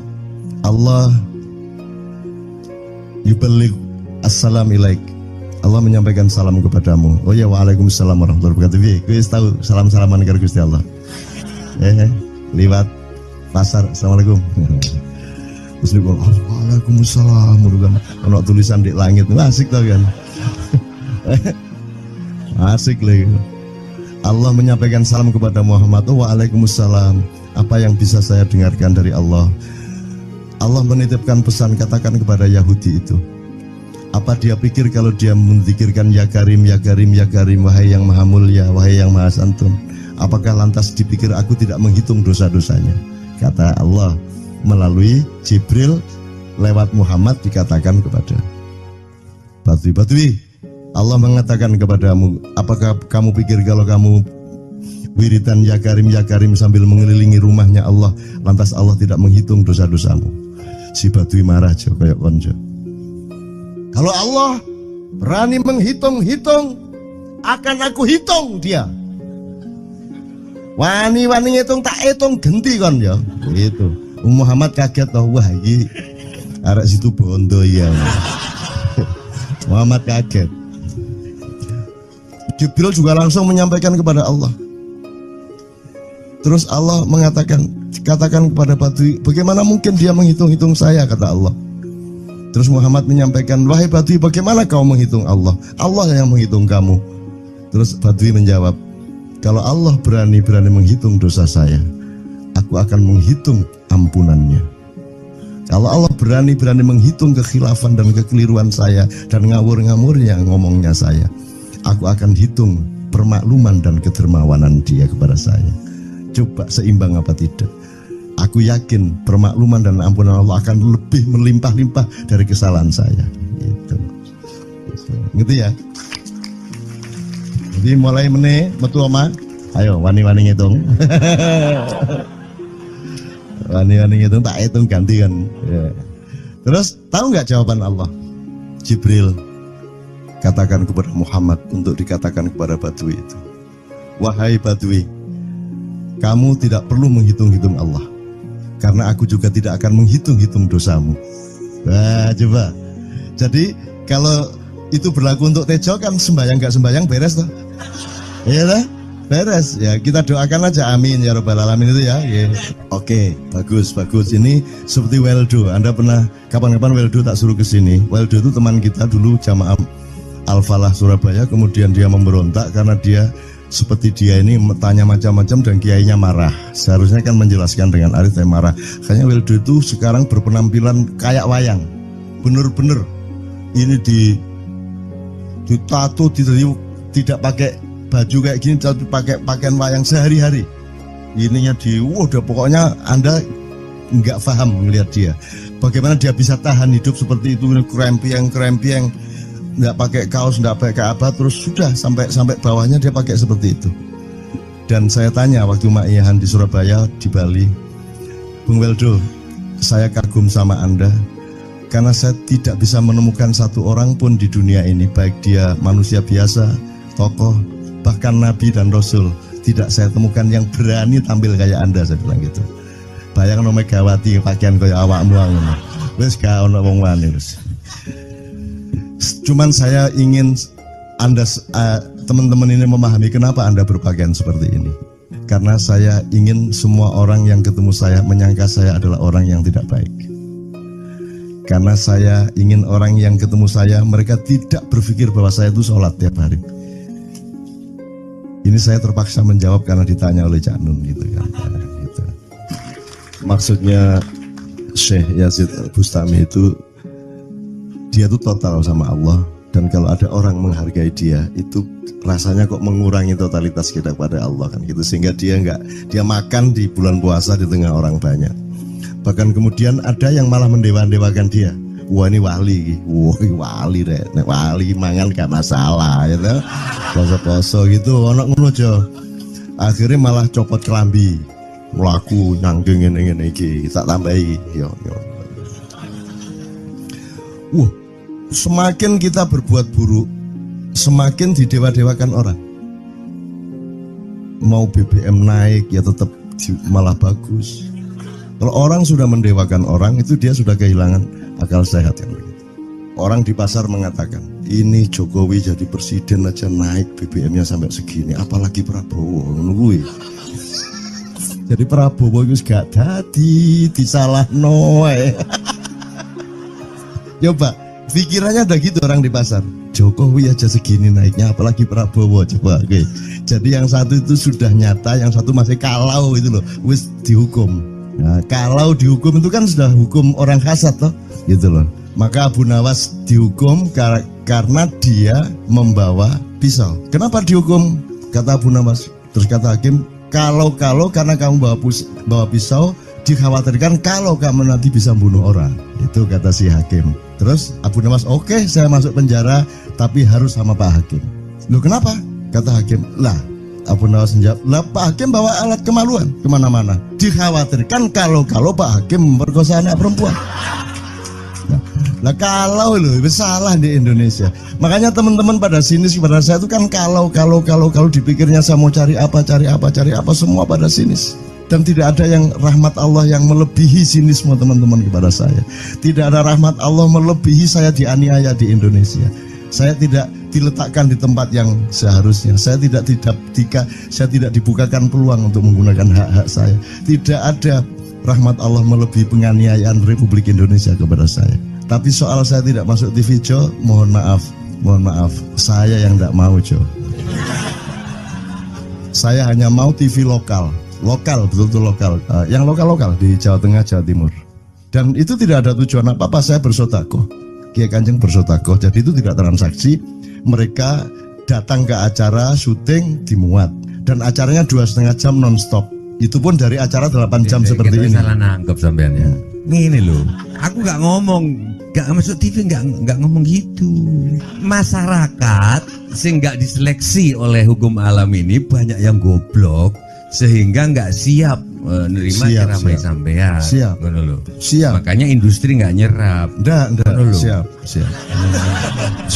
Allah yuballigh assalam ilaik. Allah menyampaikan salam kepadamu. Oh ya, waalaikumsalam warahmatullahi wabarakatuh. Gue tahu salam-salaman karo Gusti Allah. Lewat pasar, assalamualaikum. Terus dia bilang, waalaikumsalam. Kalau tulisan di langit, asik tau kan? Asik lagi. Allah menyampaikan salam kepada Muhammad. Oh, waalaikumsalam. Apa yang bisa saya dengarkan dari Allah? Allah menitipkan pesan, katakan kepada Yahudi itu. Apa dia pikir kalau dia menzikirkan ya Karim, ya Karim, ya Karim, wahai yang maha mulia, wahai yang maha santun, apakah lantas dipikir aku tidak menghitung dosa-dosanya? Kata Allah melalui Jibril lewat Muhammad dikatakan kepada Badui, Allah mengatakan kepadamu, apakah kamu pikir kalau kamu wiridan ya Karim sambil mengelilingi rumahnya Allah, lantas Allah tidak menghitung dosa-dosamu? Si Badui marah aja kayak konjo. Kalau Allah berani menghitung-hitung, akan aku hitung dia. Wani-wani hitung tak hitung genti kon ya. Gitu. Muhammad kaget toh, wah iki arek situ bondo ya. Muhammad kaget. Jibril juga langsung menyampaikan kepada Allah. Terus Allah mengatakan, katakan kepada Badui, bagaimana mungkin dia menghitung-hitung saya, kata Allah. Terus Muhammad menyampaikan, wahai Badui, bagaimana kau menghitung Allah? Allah yang menghitung kamu. Terus Badui menjawab, kalau Allah berani menghitung dosa saya, aku akan menghitung ampunannya. Kalau Allah berani menghitung kekhilafan dan kekeliruan saya dan ngawur-ngawurnya ngomongnya saya, aku akan hitung permakluman dan kedermawanan dia kepada saya. Coba seimbang apa tidak? Aku yakin permakluman dan ampunan Allah akan lebih melimpah-limpah dari kesalahan saya. Gitu ya. Jadi dimulai meneh metu oma. Ayo wani-wani ngitung. Wani-wani ngitung tak hitung ganti kan. Ya. Terus tahu nggak jawaban Allah? Jibril katakan kepada Muhammad untuk dikatakan kepada Badui itu. Wahai Badui, kamu tidak perlu menghitung-hitung Allah, karena aku juga tidak akan menghitung-hitung dosamu. Wah, coba. Jadi kalau itu berlaku untuk Tejo kan sembahyang gak sembahyang beres toh? Iya lah, beres. Ya kita doakan aja amin ya robbal alamin itu ya. Yeah. Oke, bagus. Ini seperti Weldo. Anda pernah kapan-kapan Weldo tak suruh ke sini. Weldo itu teman kita dulu jamaah Al-Falah Surabaya, kemudian dia memberontak karena dia seperti dia ini tanya macam-macam dan kiainya marah. Seharusnya kan menjelaskan dengan arif, tapi marah. Kayaknya Weldo itu sekarang berpenampilan kayak wayang. Bener-bener ini ditato, tidak pakai baju kayak gini, tapi pakai pakaian wayang sehari-hari. Ininya udah pokoknya Anda nggak paham melihat dia. Bagaimana dia bisa tahan hidup seperti itu, krempiang, nggak pakai kaos, nggak pakai apa, terus sudah sampai bawahnya dia pakai seperti itu. Dan saya tanya waktu Ma'iyahan di Surabaya, di Bali, Bung Weldo, saya kagum sama Anda karena saya tidak bisa menemukan satu orang pun di dunia ini, baik dia manusia biasa, tokoh, bahkan Nabi dan Rasul, tidak saya temukan yang berani tampil kayak Anda. Saya bilang gitu. Bayangkan Megawati pakaian kayak awakmu ngono. Wis gak ono wong wani wis. Cuman saya ingin Anda teman-teman ini memahami kenapa Anda berpakaian seperti ini. Karena saya ingin semua orang yang ketemu saya menyangka saya adalah orang yang tidak baik. Karena saya ingin orang yang ketemu saya, mereka tidak berpikir bahwa saya itu sholat tiap hari. Ini saya terpaksa menjawab karena ditanya oleh Cak Nun gitu kan. Gitu. Maksudnya Syekh Yazid Bustami itu, dia itu total sama Allah, dan kalau ada orang menghargai dia itu rasanya kok mengurangi totalitas kita kepada Allah kan gitu, sehingga dia makan di bulan puasa di tengah orang banyak. Bahkan kemudian ada yang malah mendewa-dewakan dia. Wah ini wali, wali deh, wali mangan gak masalah, ya gitu. Poso-poso gitu, ono ngono aja. Akhirnya malah copot kelambi, melaku nyanggeng ngene iki, tak tambahi, yo. Semakin kita berbuat buruk, semakin didewa-dewakan orang. Mau BBM naik ya tetap malah bagus. Kalau orang sudah mendewakan orang, itu dia sudah kehilangan akal sehat yang begitu. Orang di pasar mengatakan, ini Jokowi jadi presiden aja naik BBM-nya sampai segini, apalagi Prabowo nungguin. Jadi Prabowo itu gak dadi disalah noe. Coba pikirannya ada gitu orang di pasar. Jokowi aja segini naiknya, apalagi Prabowo. Coba, oke. Jadi yang satu itu sudah nyata, yang satu masih kalau itu loh, wis dihukum. Nah, kalau dihukum itu kan sudah hukum orang hasad toh, gitu loh. Maka Abu Nawas dihukum karena dia membawa pisau. Kenapa dihukum? Kata Abu Nawas. Terus kata hakim, kalau karena kamu bawa pisau, dikhawatirkan kalau kamu nanti bisa bunuh orang. Itu kata si hakim. Terus Abu Nawas, oke, saya masuk penjara, tapi harus sama Pak Hakim. Loh kenapa? Kata hakim, lah Abu Nawas menjawab, lah Pak Hakim bawa alat kemaluan kemana-mana. Dikhawatirkan kalau Pak Hakim memperkosa anak perempuan. Nah kalau loh, itu salah di Indonesia. Makanya teman-teman pada sinis kepada saya itu kan kalau dipikirnya saya mau cari apa semua pada sinis. Dan tidak ada yang rahmat Allah yang melebihi sinisme teman-teman kepada saya. Tidak ada rahmat Allah melebihi saya dianiaya di Indonesia. Saya tidak diletakkan di tempat yang seharusnya. Saya tidak dibukakan peluang untuk menggunakan hak-hak saya. Tidak ada rahmat Allah melebihi penganiayaan Republik Indonesia kepada saya. Tapi soal saya tidak masuk TV Jo, mohon maaf, saya yang tidak mau Jo. Saya hanya mau TV lokal, betul-betul lokal, yang lokal di Jawa Tengah, Jawa Timur. Dan itu tidak ada tujuan apa-apa, saya bersodakoh. Kiai Kanjeng bersodakoh, jadi itu tidak transaksi. Mereka datang ke acara syuting dimuat, dan acaranya 2,5 jam non-stop. Itu pun dari acara 8 jam Kita seperti ini. salah nangkep sampean ya. Ngene lho, aku nggak ngomong, nggak masuk TV, nggak ngomong gitu. Masyarakat sing nggak diseleksi oleh hukum alam ini banyak yang goblok sehingga nggak siap nerima ceramah sampean. Siap. Ngono lho. Siap. Makanya industri nggak nyerap. Enggak. Ngono lho. Siap.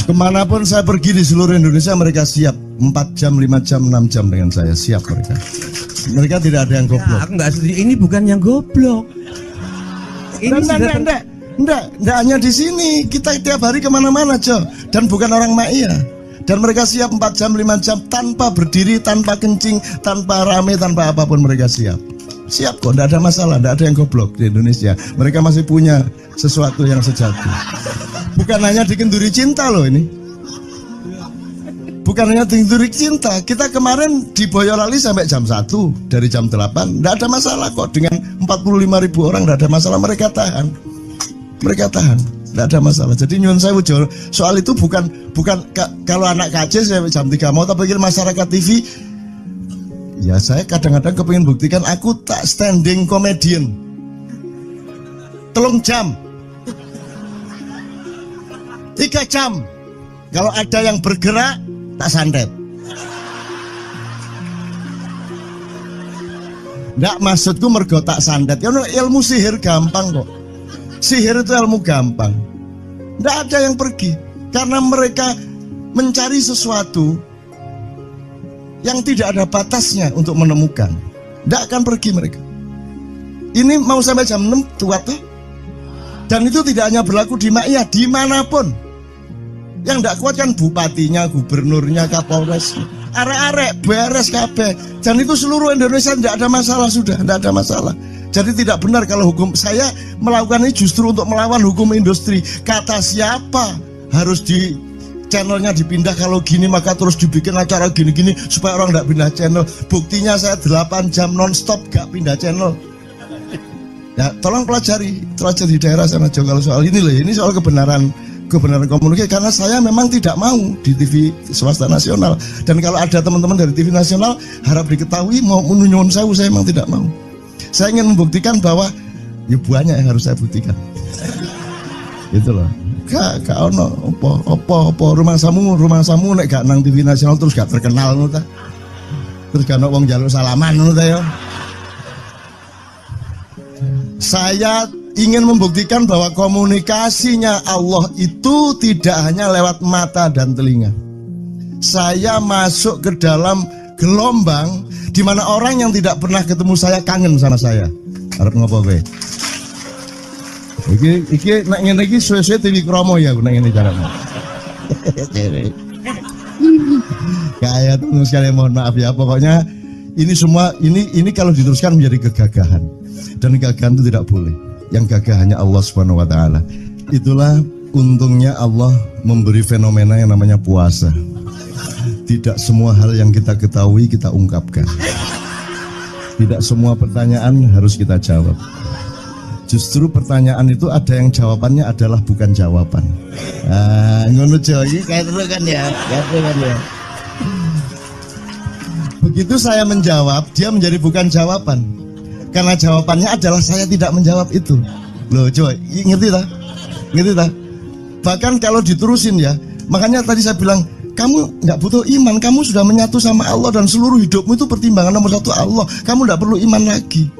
Kemanapun saya pergi di seluruh Indonesia mereka siap 4 jam, 5 jam, 6 jam dengan saya, siap mereka. Mereka tidak ada yang goblok. Aku nggak setuju. Ini bukan yang goblok. Ini Enggak hanya di sini. Kita tiap hari kemana-mana, Jo. Dan bukan orang Ma'iyah. Dan mereka siap 4 jam, 5 jam tanpa berdiri, tanpa kencing, tanpa rame, tanpa apapun mereka siap. Siap kok, enggak ada masalah, enggak ada yang goblok di Indonesia. Mereka masih punya sesuatu yang sejati. Bukan hanya dikenduri cinta loh ini. Bukan hanya dikenduri cinta. Kita kemarin di Boyolali sampai jam 1, dari jam 8. Enggak ada masalah kok, dengan 45.000 orang enggak ada masalah, mereka tahan. Enggak ada masalah. Jadi nyuwun sewu soal itu bukan kalau anak KJ saya jam 3 mau tak pikir masyarakat TV. Ya saya kadang-kadang kepingin buktikan aku tak standing comedian. 3 jam 3 jam. Kalau ada yang bergerak tak santet. Nggak, maksudku mergo tak santet. Ya ilmu sihir gampang kok. Sihir itu ilmu gampang. Nggak ada yang pergi karena mereka mencari sesuatu yang tidak ada batasnya untuk menemukan. Nggak akan pergi mereka. Ini mau sampai jam 6 tuat tuh. Dan itu tidak hanya berlaku di Ma'iyah, dimanapun. Yang nggak kuat kan bupatinya, gubernurnya, kapolres, arek-arek beres kabeh. Dan itu seluruh Indonesia tidak ada masalah, sudah tidak ada masalah. Jadi tidak benar kalau hukum saya melakukan ini justru untuk melawan hukum industri. Kata siapa harus di channelnya dipindah, kalau gini maka terus dibikin acara gini-gini supaya orang tidak pindah channel. Buktinya saya 8 jam non-stop gak pindah channel. Ya tolong pelajari di daerah sana Jo, kalau soal ini loh, ini soal kebenaran komunikasi, karena saya memang tidak mau di TV swasta nasional. Dan kalau ada teman-teman dari TV nasional harap diketahui mau menyunyun saya memang tidak mau. Saya ingin membuktikan bahwa ya banyak yang harus saya buktikan. Itu loh. Gak ono apa rumah samu nek gak nang TV nasional terus gak terkenal ngono ta. Terus gak ono wong njaluk salaman ngono ta ya. Saya ingin membuktikan bahwa komunikasinya Allah itu tidak hanya lewat mata dan telinga. Saya masuk ke dalam gelombang di mana orang yang tidak pernah ketemu saya kangen sama saya. Arep ngopo kowe? Iki nek ngene iki suwe-suwe TV Kromo ya nek ngene carane. Kayak tuh sekali mohon maaf ya, pokoknya ini semua ini kalau diteruskan menjadi kegagahan. Dan kegagahan itu tidak boleh. Yang gagah hanya Allah Subhanahu wa taala. Itulah untungnya Allah memberi fenomena yang namanya puasa. Tidak semua hal yang kita ketahui kita ungkapkan. Tidak semua pertanyaan harus kita jawab. Justru pertanyaan itu ada yang jawabannya adalah bukan jawaban. Ngono iki kayak terus kan ya. Begitu saya menjawab, dia menjadi bukan jawaban. Karena jawabannya adalah saya tidak menjawab itu. Loh, coy, ngerti tak? Bahkan kalau diterusin ya, makanya tadi saya bilang, kamu nggak butuh iman, kamu sudah menyatu sama Allah dan seluruh hidupmu itu pertimbangan nomor 1 Allah. Kamu nggak perlu iman lagi.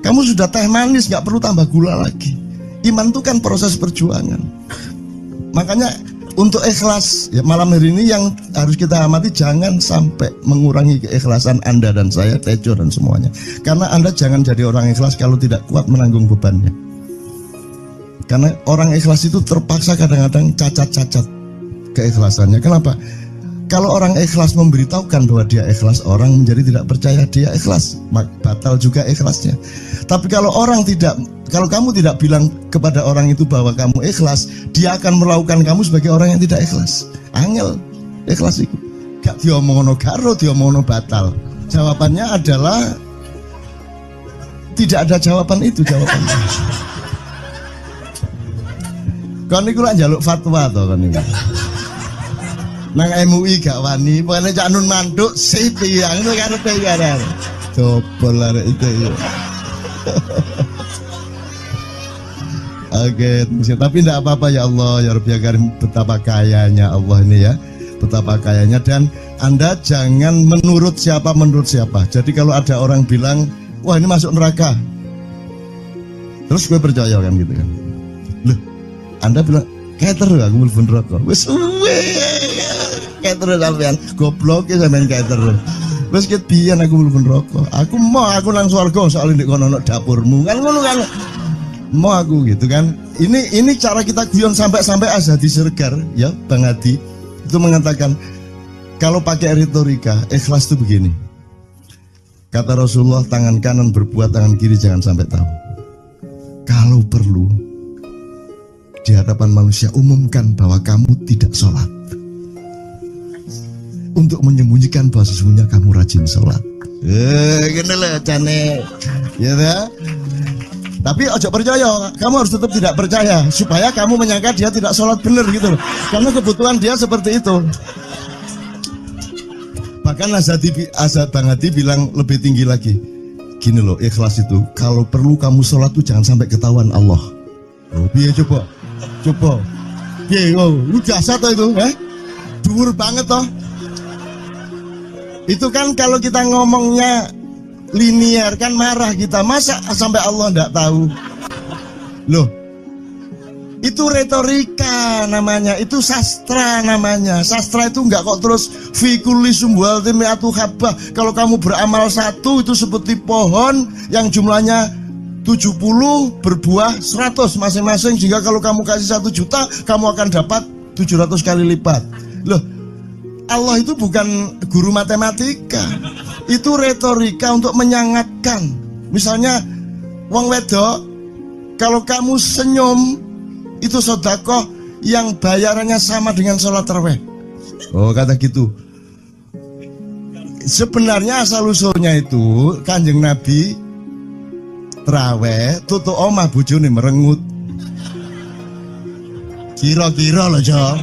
Kamu sudah teh manis, nggak perlu tambah gula lagi. Iman itu kan proses perjuangan. Makanya untuk ikhlas ya, malam hari ini yang harus kita amati, jangan sampai mengurangi keikhlasan Anda dan saya, Tejo dan semuanya. Karena Anda jangan jadi orang ikhlas kalau tidak kuat menanggung bebannya. Karena orang ikhlas itu terpaksa kadang-kadang cacat-cacat keikhlasannya. Kenapa? Kalau orang ikhlas memberitahukan bahwa dia ikhlas, orang menjadi tidak percaya dia ikhlas, batal juga ikhlasnya. Tapi kalau kamu tidak bilang kepada orang itu bahwa kamu ikhlas, dia akan melakukan kamu sebagai orang yang tidak ikhlas. Angel ikhlas itu gak diomongno karo, diomongno batal. Jawabannya adalah tidak ada jawaban itu jawabannya. Kon niku lak njaluk fatwa to kon niku. Nang MUI gak wani, pokoknya cak nun mantuk sip ya, ngono karepe ya. Dobel lah itu ya. Oke, tapi tidak apa-apa ya Allah ya Rabbi ya Karim, betapa kayanya Allah ini ya, betapa kayanya. Dan Anda jangan menurut siapa. Jadi kalau ada orang bilang, wah ini masuk neraka, terus gue percaya kan gitu kan. Loh, Anda bilang keter aku mlebu neraka. Wis keter sampean, goblok ya sampean keter. Wis ket biyen aku mlebu neraka. Aku nang swarga soal ndek kono dapurmu. Kan ngono kan. Mau aku gitu kan. Ini cara kita guyon sampai Azhadi Siregar ya Bang Hadi itu mengatakan kalau pakai retorika ikhlas itu begini. Kata Rasulullah, tangan kanan berbuat, tangan kiri jangan sampai tahu. Kalau perlu di hadapan manusia umumkan bahwa kamu tidak sholat, untuk menyembunyikan bahwa sesungguhnya kamu rajin sholat. Gini lah cane ya dah. Tapi ojo percaya, kamu harus tetap tidak percaya supaya kamu menyangka dia tidak sholat benar gitu loh. Karena kebutuhan dia seperti itu. Bahkan Bang Hadi bilang lebih tinggi lagi. Gini loh, ikhlas itu kalau perlu kamu sholat tuh jangan sampai ketahuan Allah. Oh, biar coba. Biar lu jasa toh itu, dhuwur banget toh. Itu kan kalau kita ngomongnya linear kan marah kita, masa sampai Allah enggak tahu. Loh, itu retorika namanya, itu sastra namanya. Sastra itu enggak kok terus fikuli sumbual timiatu habah. Kalau kamu beramal satu itu seperti pohon yang jumlahnya 70 berbuah 100 masing-masing, sehingga kalau kamu kasih 1 juta kamu akan dapat 700 kali lipat. Loh, Allah itu bukan guru matematika. Itu retorika untuk menyangatkan. Misalnya wong wedok, kalau kamu senyum itu sedekah yang bayarannya sama dengan sholat tarawih. Oh, kata gitu. Sebenarnya asal usulnya itu Kanjeng Nabi tarawih tutuk omah bojone merengut. Kira-kira loh, Jo.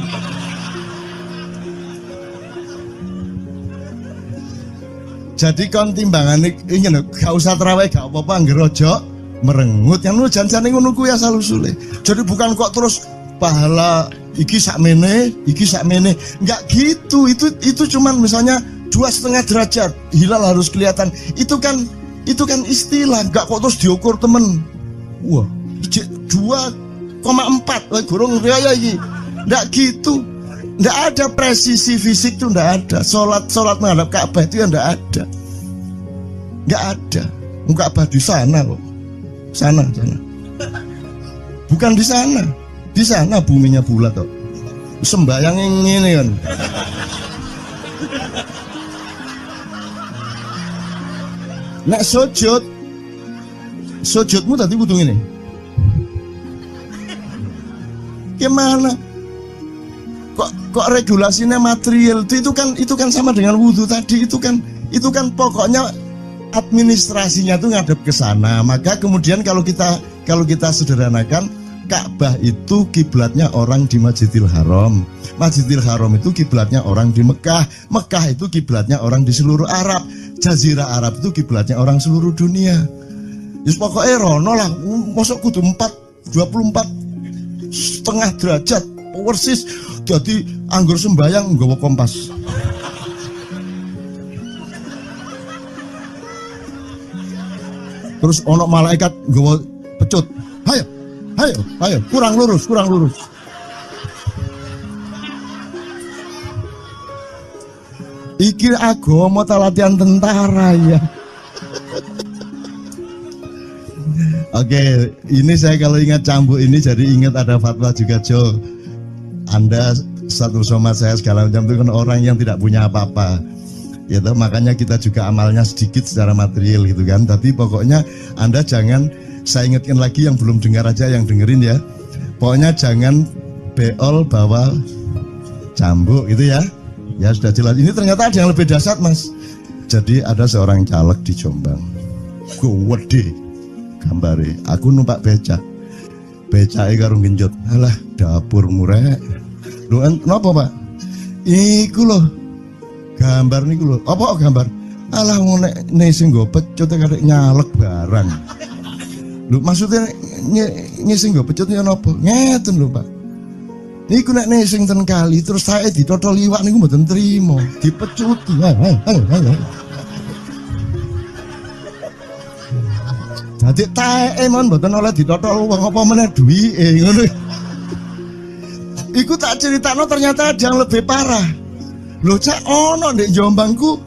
Jadi kon timbangan ini gak usah terawih gak apa-apa ngerojo merengut yang lu jangan ngono kuwi asal usule. Jadi bukan kok terus pahala iki sakmene enggak gitu. Itu cuman misalnya 2,5 derajat hilal harus kelihatan. Itu kan istilah, enggak kok terus diukur temen. Wah, 2,4 gorong raya iki. Enggak gitu. Nggak ada presisi fisik tuh, nggak ada. Sholat menghadap Ka'bah itu ya nggak ada. Nggak ada. Ka'bah di sana kok. Sana. Bukan di sana. Di sana buminya bulat kok. Sembayang ini kan. Nek sujudmu tadi kudu ngene. Gimana? Kok regulasinya material itu kan sama dengan wudhu tadi. Itu kan pokoknya administrasinya tuh ngadep ke sana. Maka kemudian kalau kita sederhanakan, Ka'bah itu kiblatnya orang di Masjidil Haram. Masjidil Haram itu kiblatnya orang di Mekah. Mekah itu kiblatnya orang di seluruh Arab. Jazirah Arab itu kiblatnya orang seluruh dunia. Jadi pokoknya rono lah. Masuk kudu 24,5 derajat persis. Jadi anggur sembayang nggawa kompas. Terus ono malaikat nggawa pecut. Ayo, kurang lurus. Iki agama ta latihan tentara ya. Oke, ini saya kalau ingat cambuk ini jadi ingat ada fatwa juga, Jo. Anda satu somad saya segala macam itu kan orang yang tidak punya apa-apa. Ya toh, makanya kita juga amalnya sedikit secara material gitu kan. Tapi pokoknya Anda jangan, saya ingatkan lagi yang belum dengar aja yang dengerin ya. Pokoknya jangan beol bawa cambuk gitu ya. Ya sudah jelas. Ini ternyata ada yang lebih dahsyat, Mas. Jadi ada seorang caleg di Jombang. Gede gambare. Aku numpak becak. Becake karo genjot. Alah, dapur murek. Lho, napa, Pak? Iku lho. Gambar niku lho. Apa gambar? Alah nek sing nggo pecut karek nyalek barang. Lho maksudnya sing nggo pecut ya napa? Ngeten lho, Pak. Niku nek sing ten kali terus saya ditotol iwak niku mboten trimo, dipecuti. Dadi taeke mon mboten oleh ditotol wong apa meneh duwike ngono. Iku tak critakno ternyata ada yang lebih parah. Lho Cak ono ndek Jombangku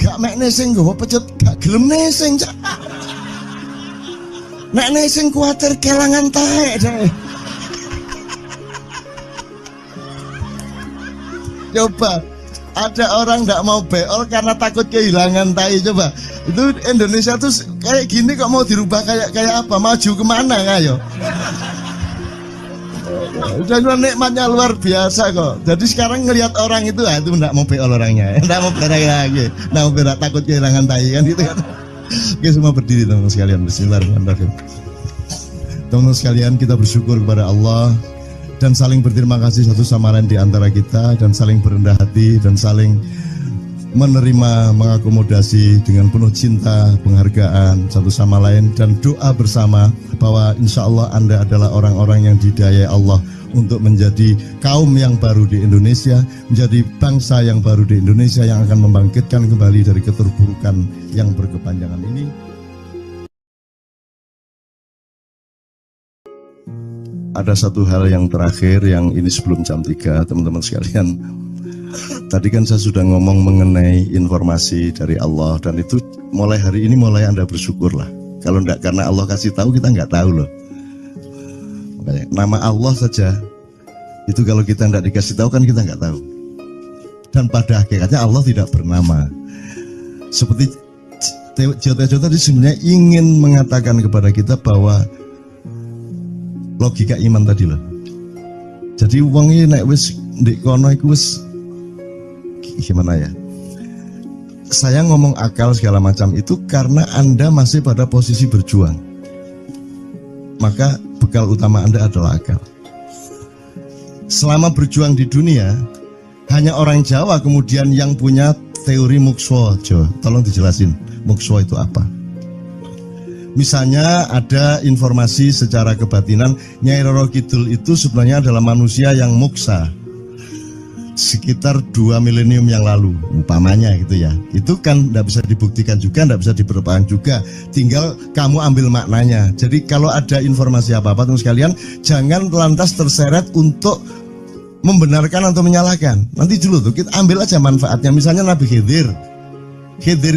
gak mek nesing nggawa pecut gak gelem nesing Cak. Nek nesing kuwatir kelangan taek deh. Coba ada orang nggak mau beol karena takut kehilangan tai. Coba itu Indonesia tuh kayak gini kok mau dirubah kayak apa? Maju kemana ayo? Dan nikmatnya luar biasa kok. Jadi sekarang ngelihat orang itu nggak mau beol orangnya, nggak mau berak lagi, nggak mau berak takut kehilangan tai kan gitu kan. Oke semua berdiri teman-teman sekalian. Bismillahirrahmanirrahim. Teman-teman sekalian kita bersyukur kepada Allah dan saling berterima kasih satu sama lain di antara kita dan saling berendah hati dan saling menerima, mengakomodasi dengan penuh cinta, penghargaan satu sama lain dan doa bersama bahwa insya Allah Anda adalah orang-orang yang didayai Allah untuk menjadi kaum yang baru di Indonesia, menjadi bangsa yang baru di Indonesia yang akan membangkitkan kembali dari keterpurukan yang berkepanjangan ini. Ada satu hal yang terakhir yang ini sebelum jam 3 teman-teman sekalian. Tadi kan saya sudah ngomong mengenai informasi dari Allah dan itu mulai hari ini mulai Anda bersyukurlah. Kalau enggak karena Allah kasih tahu kita enggak tahu loh. Makanya, nama Allah saja itu kalau kita enggak dikasih tahu kan kita enggak tahu. Dan pada hakikatnya Allah tidak bernama. Seperti Tejo tadi sebenarnya ingin mengatakan kepada kita bahwa logika iman tadi loh. Jadi wong iki nek wis ndek kono iku wis gimana ya? Saya ngomong akal segala macam itu karena Anda masih pada posisi berjuang. Maka bekal utama Anda adalah akal. Selama berjuang di dunia, hanya orang Jawa kemudian yang punya teori mukswa. Jawa, tolong dijelasin mukswa itu apa? Misalnya ada informasi secara kebatinan Nyai Roro Kidul itu sebenarnya adalah manusia yang muksa sekitar 2 milenium yang lalu umpamanya gitu ya. Itu kan tidak bisa dibuktikan juga, tidak bisa diperpanjang juga, tinggal kamu ambil maknanya. Jadi kalau ada informasi apa-apa teman sekalian jangan lantas terseret untuk membenarkan atau menyalahkan. Nanti dulu tuh kita ambil aja manfaatnya. Misalnya Nabi Khidir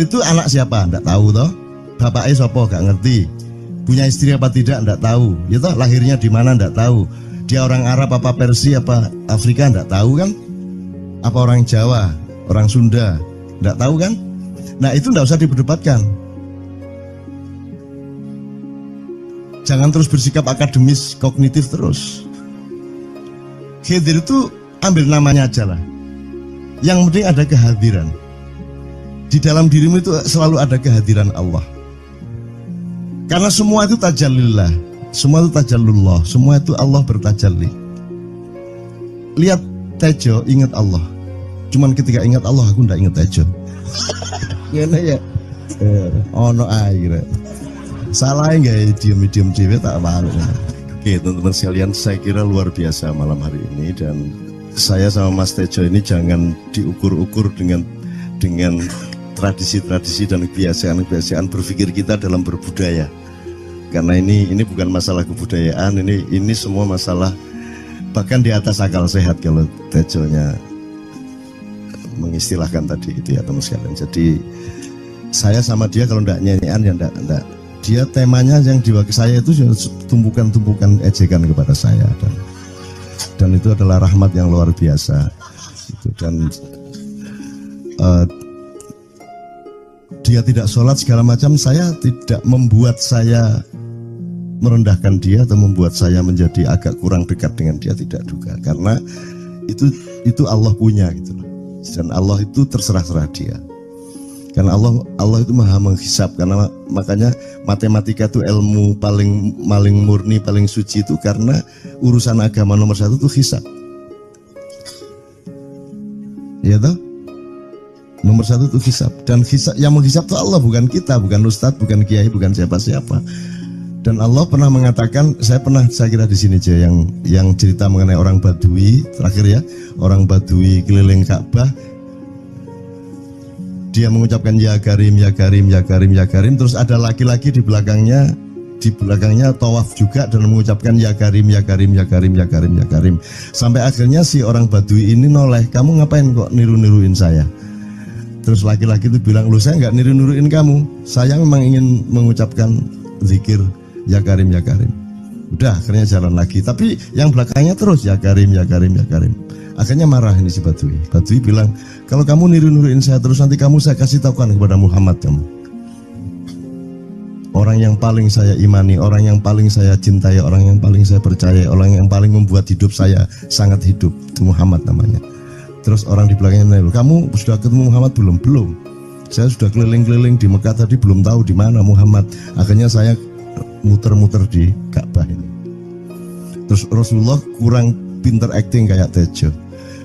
itu anak siapa? Tidak tahu toh. Bapaknya sopo gak ngerti, punya istri apa tidak enggak tahu, ya toh lahirnya di mana enggak tahu, dia orang Arab apa Persia apa Afrika enggak tahu kan, apa orang Jawa, orang Sunda enggak tahu kan. Nah itu enggak usah diperdebatkan. Jangan terus bersikap akademis kognitif terus. Khidir itu ambil namanya aja lah, yang penting ada kehadiran. Di dalam dirimu itu selalu ada kehadiran Allah. Karena semua itu tajallillah, semua itu tajallullah, semua itu Allah bertajalli. Lihat Tejo, ingat Allah. Cuman ketika ingat Allah, aku ndak ingat Tejo. Gimana ya? Ono air. Salah nggak diem cewek tak malu. Oke teman-teman sekalian, saya kira luar biasa malam hari ini dan saya sama Mas Tejo ini jangan diukur-ukur dengan tradisi-tradisi dan kebiasaan-kebiasaan berpikir kita dalam berbudaya. Karena ini bukan masalah kebudayaan, ini semua masalah bahkan di atas akal sehat kalau Tejonya mengistilahkan tadi itu ya teman sekalian. Jadi saya sama dia kalau enggak nyanyian ya enggak. Dia temanya yang diwakili saya itu tumpukan-tumpukan ejekan kepada saya dan itu adalah rahmat yang luar biasa. Dan dia tidak sholat segala macam, saya tidak membuat saya merendahkan dia atau membuat saya menjadi agak kurang dekat dengan dia, tidak juga, karena itu Allah punya gitu loh. Dan Allah itu terserah-serah dia. Karena Allah itu maha menghisab, karena makanya matematika itu ilmu paling murni, paling suci itu karena urusan agama nomor 1 itu hisab. Ya toh? Nomor satu itu hisab, dan hisab, yang menghisab itu Allah, bukan kita, bukan ustadz, bukan kiai, bukan siapa-siapa. Dan Allah pernah mengatakan, saya kira di sini aja yang cerita mengenai orang Badui terakhir ya, orang Badui keliling Ka'bah, dia mengucapkan ya Karim, ya Karim, ya Karim, ya Karim, terus ada laki-laki di belakangnya tawaf juga dan mengucapkan ya Karim, ya Karim, ya Karim, ya Karim, ya Karim, sampai akhirnya si orang Badui ini noleh, kamu ngapain kok niru-niruin saya? Terus laki-laki itu bilang, lu saya nggak niru-niruin kamu, saya memang ingin mengucapkan zikir ya Karim, ya Karim. Udah, akhirnya jalan lagi, tapi yang belakangnya terus ya Karim, ya Karim, ya Karim. Akhirnya marah ini si Badui. Badui bilang, kalau kamu niru-niruin saya terus, nanti saya kasih tahukan kepada Muhammad kamu. Orang yang paling saya imani, orang yang paling saya cintai, orang yang paling saya percaya, orang yang paling membuat hidup saya sangat hidup, itu Muhammad namanya. Terus orang di belakangnya nanya, kamu sudah ketemu Muhammad belum? Belum. Saya sudah keliling-keliling di Mekah tadi, belum tahu di mana Muhammad. Akhirnya saya muter-muter di Ka'bah ini. Terus Rasulullah kurang pinter acting kayak Tejo.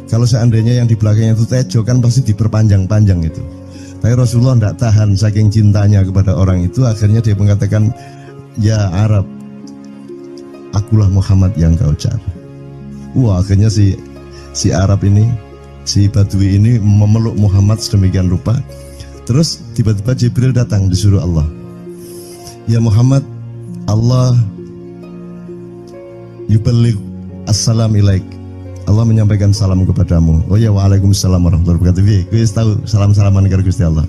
Kalau seandainya yang di belakangnya itu Tejo kan pasti diperpanjang-panjang itu. Tapi Rasulullah tidak tahan saking cintanya kepada orang itu, akhirnya dia mengatakan, ya Arab, akulah Muhammad yang kau cari. Wah, akhirnya si Arab ini, si Badui ini memeluk Muhammad sedemikian rupa. Terus tiba-tiba Jibril datang disuruh Allah, ya Muhammad, Allah yuballigh assalam ilaik, Allah menyampaikan salam kepadamu. Oh ya, waalaikumsalam warahmatullahi wabarakatuh. Gue tahu salam-salaman karo Gusti Allah.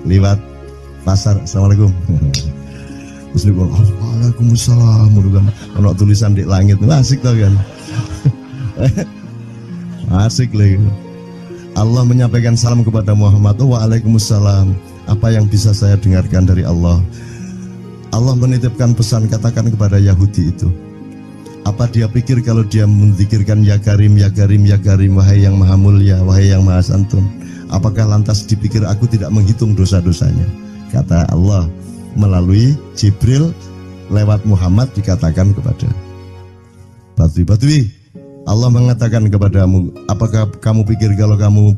Liwat pasar, assalamualaikum. Terus dia bilang, waalaikumsalam. Kalau tulisan di langit, asik tau kan? Asik lagi. Allah menyampaikan salam kepada Muhammad. Oh, waalaikumsalam. Apa yang bisa saya dengarkan dari Allah? Allah menitipkan pesan, katakan kepada Yahudi itu. Apa dia pikir kalau dia menzikirkan ya Karim, ya Karim, ya Karim, wahai yang maha mulia, wahai yang maha santun, apakah lantas dipikir aku tidak menghitung dosa-dosanya? Kata Allah melalui Jibril lewat Muhammad dikatakan kepada Badui, Allah mengatakan kepadamu, apakah kamu pikir kalau kamu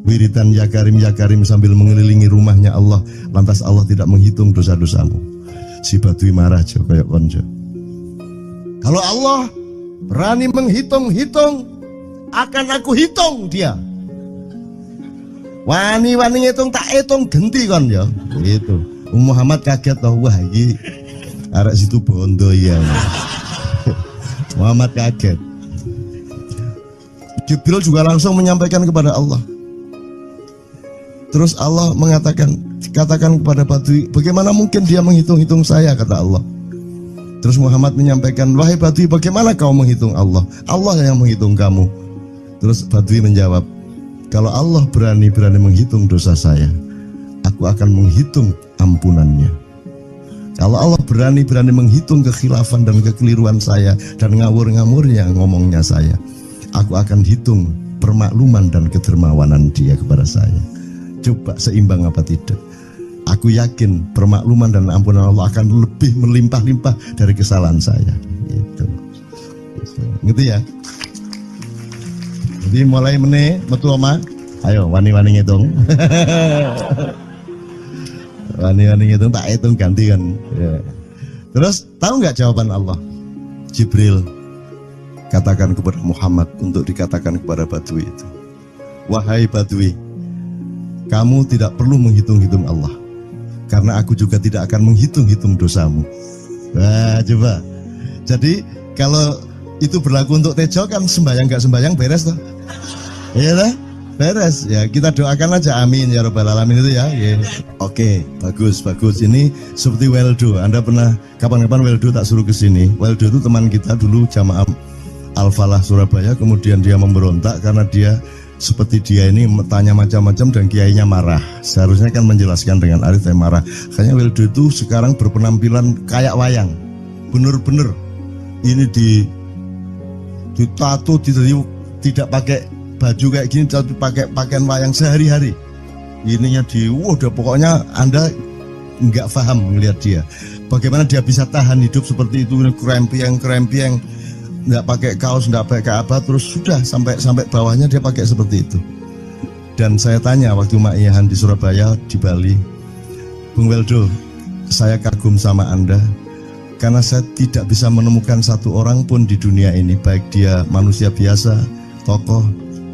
wiridan ya Karim sambil mengelilingi rumahnya Allah, lantas Allah tidak menghitung dosa-dosamu? Si Badui marah aja kayak konco. Kalau Allah berani menghitung-hitung, akan aku hitung dia. Wani-wani ngitung tak hitung genti kon ya. Gitu. Muhammad kaget toh, wah iki arek situ bondo ya. Muhammad kaget. Jibril juga langsung menyampaikan kepada Allah. Terus Allah mengatakan, katakan kepada Badui, bagaimana mungkin dia menghitung-hitung saya, kata Allah. Terus Muhammad menyampaikan, wahai Badui, bagaimana kau menghitung Allah? Allah yang menghitung kamu. Terus Badui menjawab, kalau Allah berani menghitung dosa saya, aku akan menghitung ampunannya. Kalau Allah berani menghitung kekhilafan dan kekeliruan saya dan ngawur-ngawurnya ngomongnya saya, aku akan hitung permakluman dan kedermawanan dia kepada saya. Coba seimbang apa tidak? Aku yakin permakluman dan ampunan Allah akan lebih melimpah-limpah dari kesalahan saya. Gitu. Gitu ya. Jadi mulai metu oma, ayo wani-wani ngitung. Wani-wani ngitung tak hitung ganti kan. Ya. Terus tahu nggak jawaban Allah? Jibril katakan kepada Muhammad untuk dikatakan kepada Badui itu. Wahai Badui, kamu tidak perlu menghitung-hitung Allah, karena aku juga tidak akan menghitung-hitung dosamu. Wah, coba. Jadi kalau itu berlaku untuk Tejo kan sembahyang gak sembahyang beres toh? Iya lah, beres. Ya kita doakan aja, amin ya robbal alamin itu ya. Yeah. Oke, bagus. Ini seperti Weldo. Anda pernah kapan-kapan Weldo tak suruh ke sini? Weldo itu teman kita dulu jamaah Al-Falah Surabaya, kemudian dia memberontak karena dia seperti dia ini tanya macam-macam dan kiainya marah. Seharusnya kan menjelaskan dengan arif, tapi marah. Kayaknya Weldo itu sekarang berpenampilan kayak wayang. Bener-bener ini ditato, tidak pakai baju kayak gini, tapi pakai pakaian wayang sehari-hari. Ininya udah pokoknya Anda nggak paham melihat dia. Bagaimana dia bisa tahan hidup seperti itu, krempieng, nggak pakai kaos, nggak pakai apa, terus sudah sampai bawahnya dia pakai seperti itu. Dan saya tanya waktu Ma'iyahan di Surabaya, di Bali, Bung Weldo, saya kagum sama Anda karena saya tidak bisa menemukan satu orang pun di dunia ini, baik dia manusia biasa, tokoh,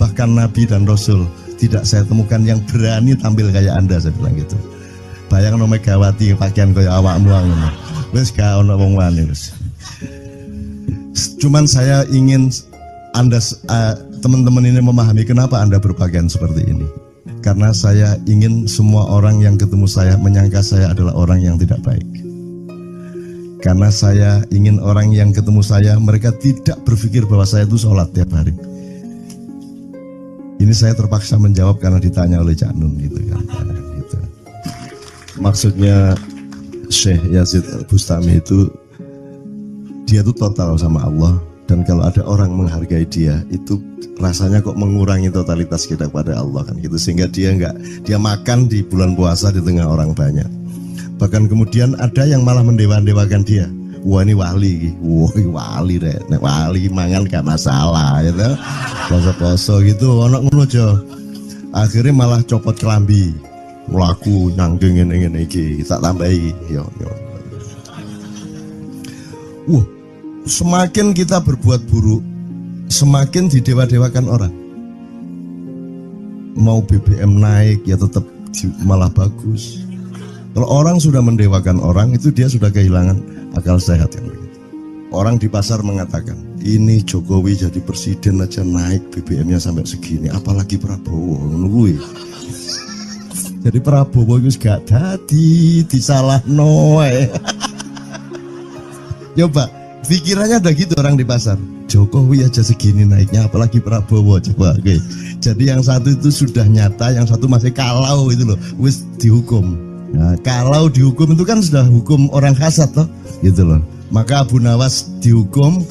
bahkan Nabi dan Rasul, tidak saya temukan yang berani tampil kayak Anda, saya bilang gitu. Bayang no Megawati pakaian kayak awakmu ngono. Wis gak ono wong wani wis. Cuman saya ingin Anda teman-teman ini memahami kenapa Anda berpakaian seperti ini. Karena saya ingin semua orang yang ketemu saya menyangka saya adalah orang yang tidak baik. Karena saya ingin orang yang ketemu saya, mereka tidak berpikir bahwa saya itu sholat tiap hari. Ini saya terpaksa menjawab karena ditanya oleh Cak Nun gitu kan. Gitu. Maksudnya Syekh Yazid Bustami itu, dia itu total sama Allah. Dan kalau ada orang menghargai dia, itu rasanya kok mengurangi totalitas kita kepada Allah kan gitu, sehingga dia makan di bulan puasa di tengah orang banyak. Bahkan kemudian ada yang malah mendewa-dewakan dia. Wah ini wali, wah ini wali deh, wali mangan gak masalah, ya gitu. Poso-poso gitu, ono ngono aja. Akhirnya malah copot kelambi, melaku nyanggeng ngene iki, tak tambahi, yo. Wah. Semakin kita berbuat buruk, semakin didewa-dewakan orang. Mau BBM naik ya tetap malah bagus. Kalau orang sudah mendewakan orang, itu dia sudah kehilangan akal sehat kan. Orang di pasar mengatakan, ini Jokowi jadi presiden aja naik BBM-nya sampai segini, apalagi Prabowo nungguin. Jadi Prabowo itu gak dadi disalah noe. Coba pikirannya ada gitu orang di pasar. Jokowi aja segini naiknya, apalagi Prabowo, coba. Oke. Jadi yang satu itu sudah nyata, yang satu masih kalau itu loh, wis dihukum. Nah, kalau dihukum itu kan sudah hukum orang hasad toh, gitu loh. Maka Abu Nawas dihukum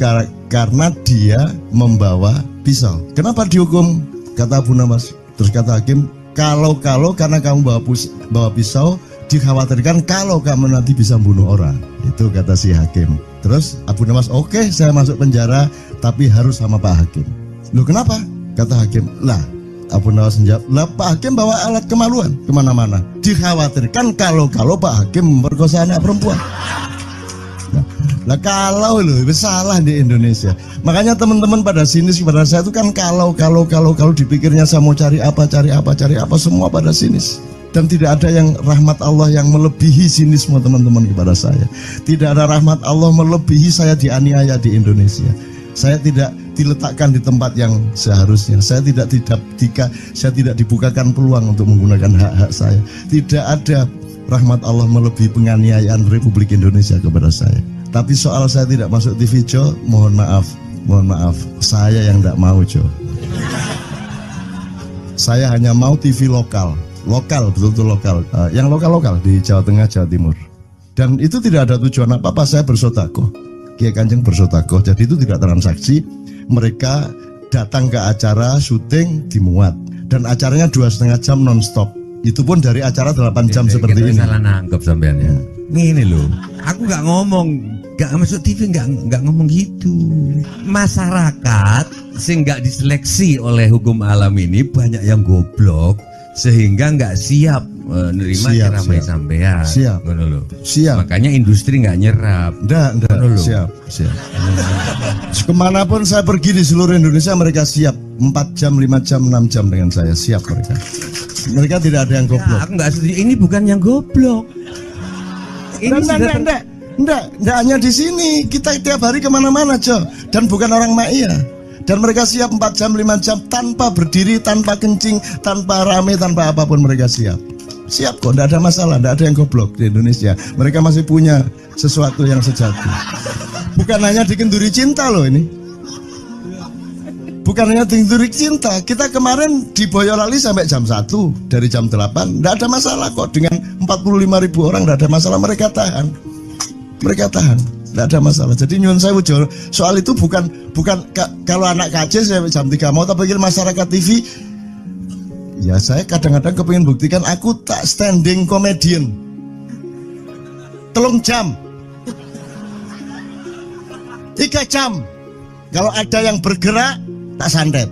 karena dia membawa pisau. Kenapa dihukum? Kata Abu Nawas. Terus kata hakim, kalau karena kamu bawa pisau, dikhawatirkan kalau kamu nanti bisa bunuh orang. Itu kata si hakim. Terus Abu Nawas, oke, saya masuk penjara, tapi harus sama Pak Hakim. Loh kenapa? Kata hakim, lah Abu Nawas menjawab, lah Pak Hakim bawa alat kemaluan kemana-mana. Dikhawatirkan kalau Pak Hakim memperkosa anak perempuan. Lah kalau loh, salah di Indonesia. Makanya teman-teman pada sinis kepada saya itu kan kalau dipikirnya saya mau cari apa, semua pada sinis. Dan tidak ada yang rahmat Allah yang melebihi sinisme teman-teman kepada saya. Tidak ada rahmat Allah melebihi saya dianiaya di Indonesia. Saya tidak diletakkan di tempat yang seharusnya. Saya tidak dibukakan peluang untuk menggunakan hak-hak saya. Tidak ada rahmat Allah melebihi penganiayaan Republik Indonesia kepada saya. Tapi soal saya tidak masuk TV Jo, mohon maaf, saya yang tidak mau Jo. Saya hanya mau TV lokal, betul-betul lokal, yang lokal di Jawa Tengah, Jawa Timur. Dan itu tidak ada tujuan apa-apa, saya bersodakoh, Kiai Kanjeng bersodakoh, jadi itu tidak transaksi. Mereka datang ke acara syuting dimuat, dan acaranya 2,5 jam non-stop. Itu pun dari acara 8 jam seperti ini. Salah nangkep sampean ya. Ini loh, aku nggak ngomong, nggak masuk TV, nggak ngomong gitu. Masyarakat sing nggak diseleksi oleh hukum alam ini banyak yang goblok sehingga nggak siap menerima ceramah sampean. Siap. Makanya industri nggak nyerap. Nggak. Siap. Kemanapun saya pergi di seluruh Indonesia mereka siap 4 jam, 5 jam, 6 jam dengan saya, siap mereka. Mereka tidak ada yang goblok. Aku nggak setuju. Ini bukan yang goblok. Ini Enggak hanya di sini, kita tiap hari kemana-mana Jo, dan bukan orang Ma'iyah. Dan mereka siap 4 jam, 5 jam tanpa berdiri, tanpa kencing, tanpa rame, tanpa apapun mereka siap. Siap kok, enggak ada masalah, enggak ada yang goblok di Indonesia. Mereka masih punya sesuatu yang sejati. Bukan hanya dikenduri cinta loh ini. Bukan hanya dikenduri cinta, kita kemarin di Boyolali sampai jam 1, dari jam 8, enggak ada masalah kok. Dengan 45.000 orang enggak ada masalah, mereka tahan, tidak ada masalah. Jadi nyuwun sewu soal itu bukan kalau anak KJ saya jam 3 mau tak pikir masyarakat TV. Ya saya kadang-kadang kepingin buktikan aku tak standing comedian 3 jam 3 jam. Kalau ada yang bergerak tak santet.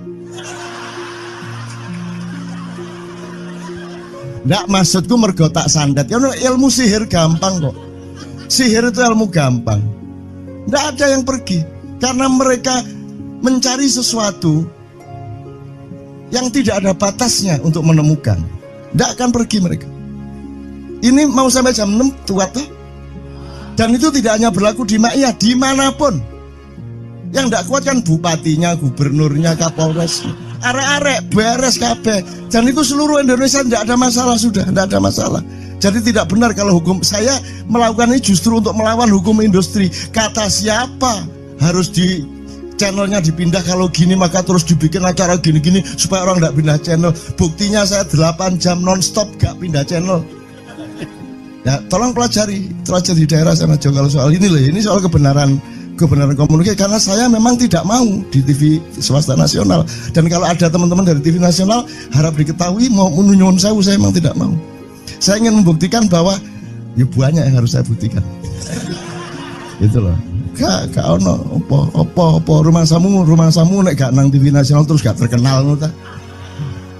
Nggak, maksudku mergo tak sandat. Ya ilmu sihir gampang kok. Sihir itu ilmu gampang. Nggak ada yang pergi karena mereka mencari sesuatu yang tidak ada batasnya untuk menemukan. Nggak akan pergi mereka. Ini mau sampai jam 6 kuat tuh. Dan itu tidak hanya berlaku di Maia, dimanapun. Yang tidak kuat kan bupatinya, gubernurnya, kapolres, arek-arek beres kabeh. Dan itu seluruh Indonesia tidak ada masalah, sudah tidak ada masalah. Jadi tidak benar kalau hukum, saya melakukan ini justru untuk melawan hukum industri. Kata siapa harus di channelnya dipindah, kalau gini maka terus dibikin acara gini-gini supaya orang tidak pindah channel. Buktinya saya 8 jam non-stop gak pindah channel. Ya tolong pelajari di daerah sana juga kalau soal ini loh, ini soal kebenaran komunikasi, karena saya memang tidak mau di TV swasta nasional. Dan kalau ada teman-teman dari TV nasional harap diketahui mau menyunyun saya memang tidak mau. Saya ingin membuktikan bahwa ya banyak yang harus saya buktikan. Itu loh. Gak ono apa rumah samu nek gak nang TV nasional terus gak terkenal ngono ta.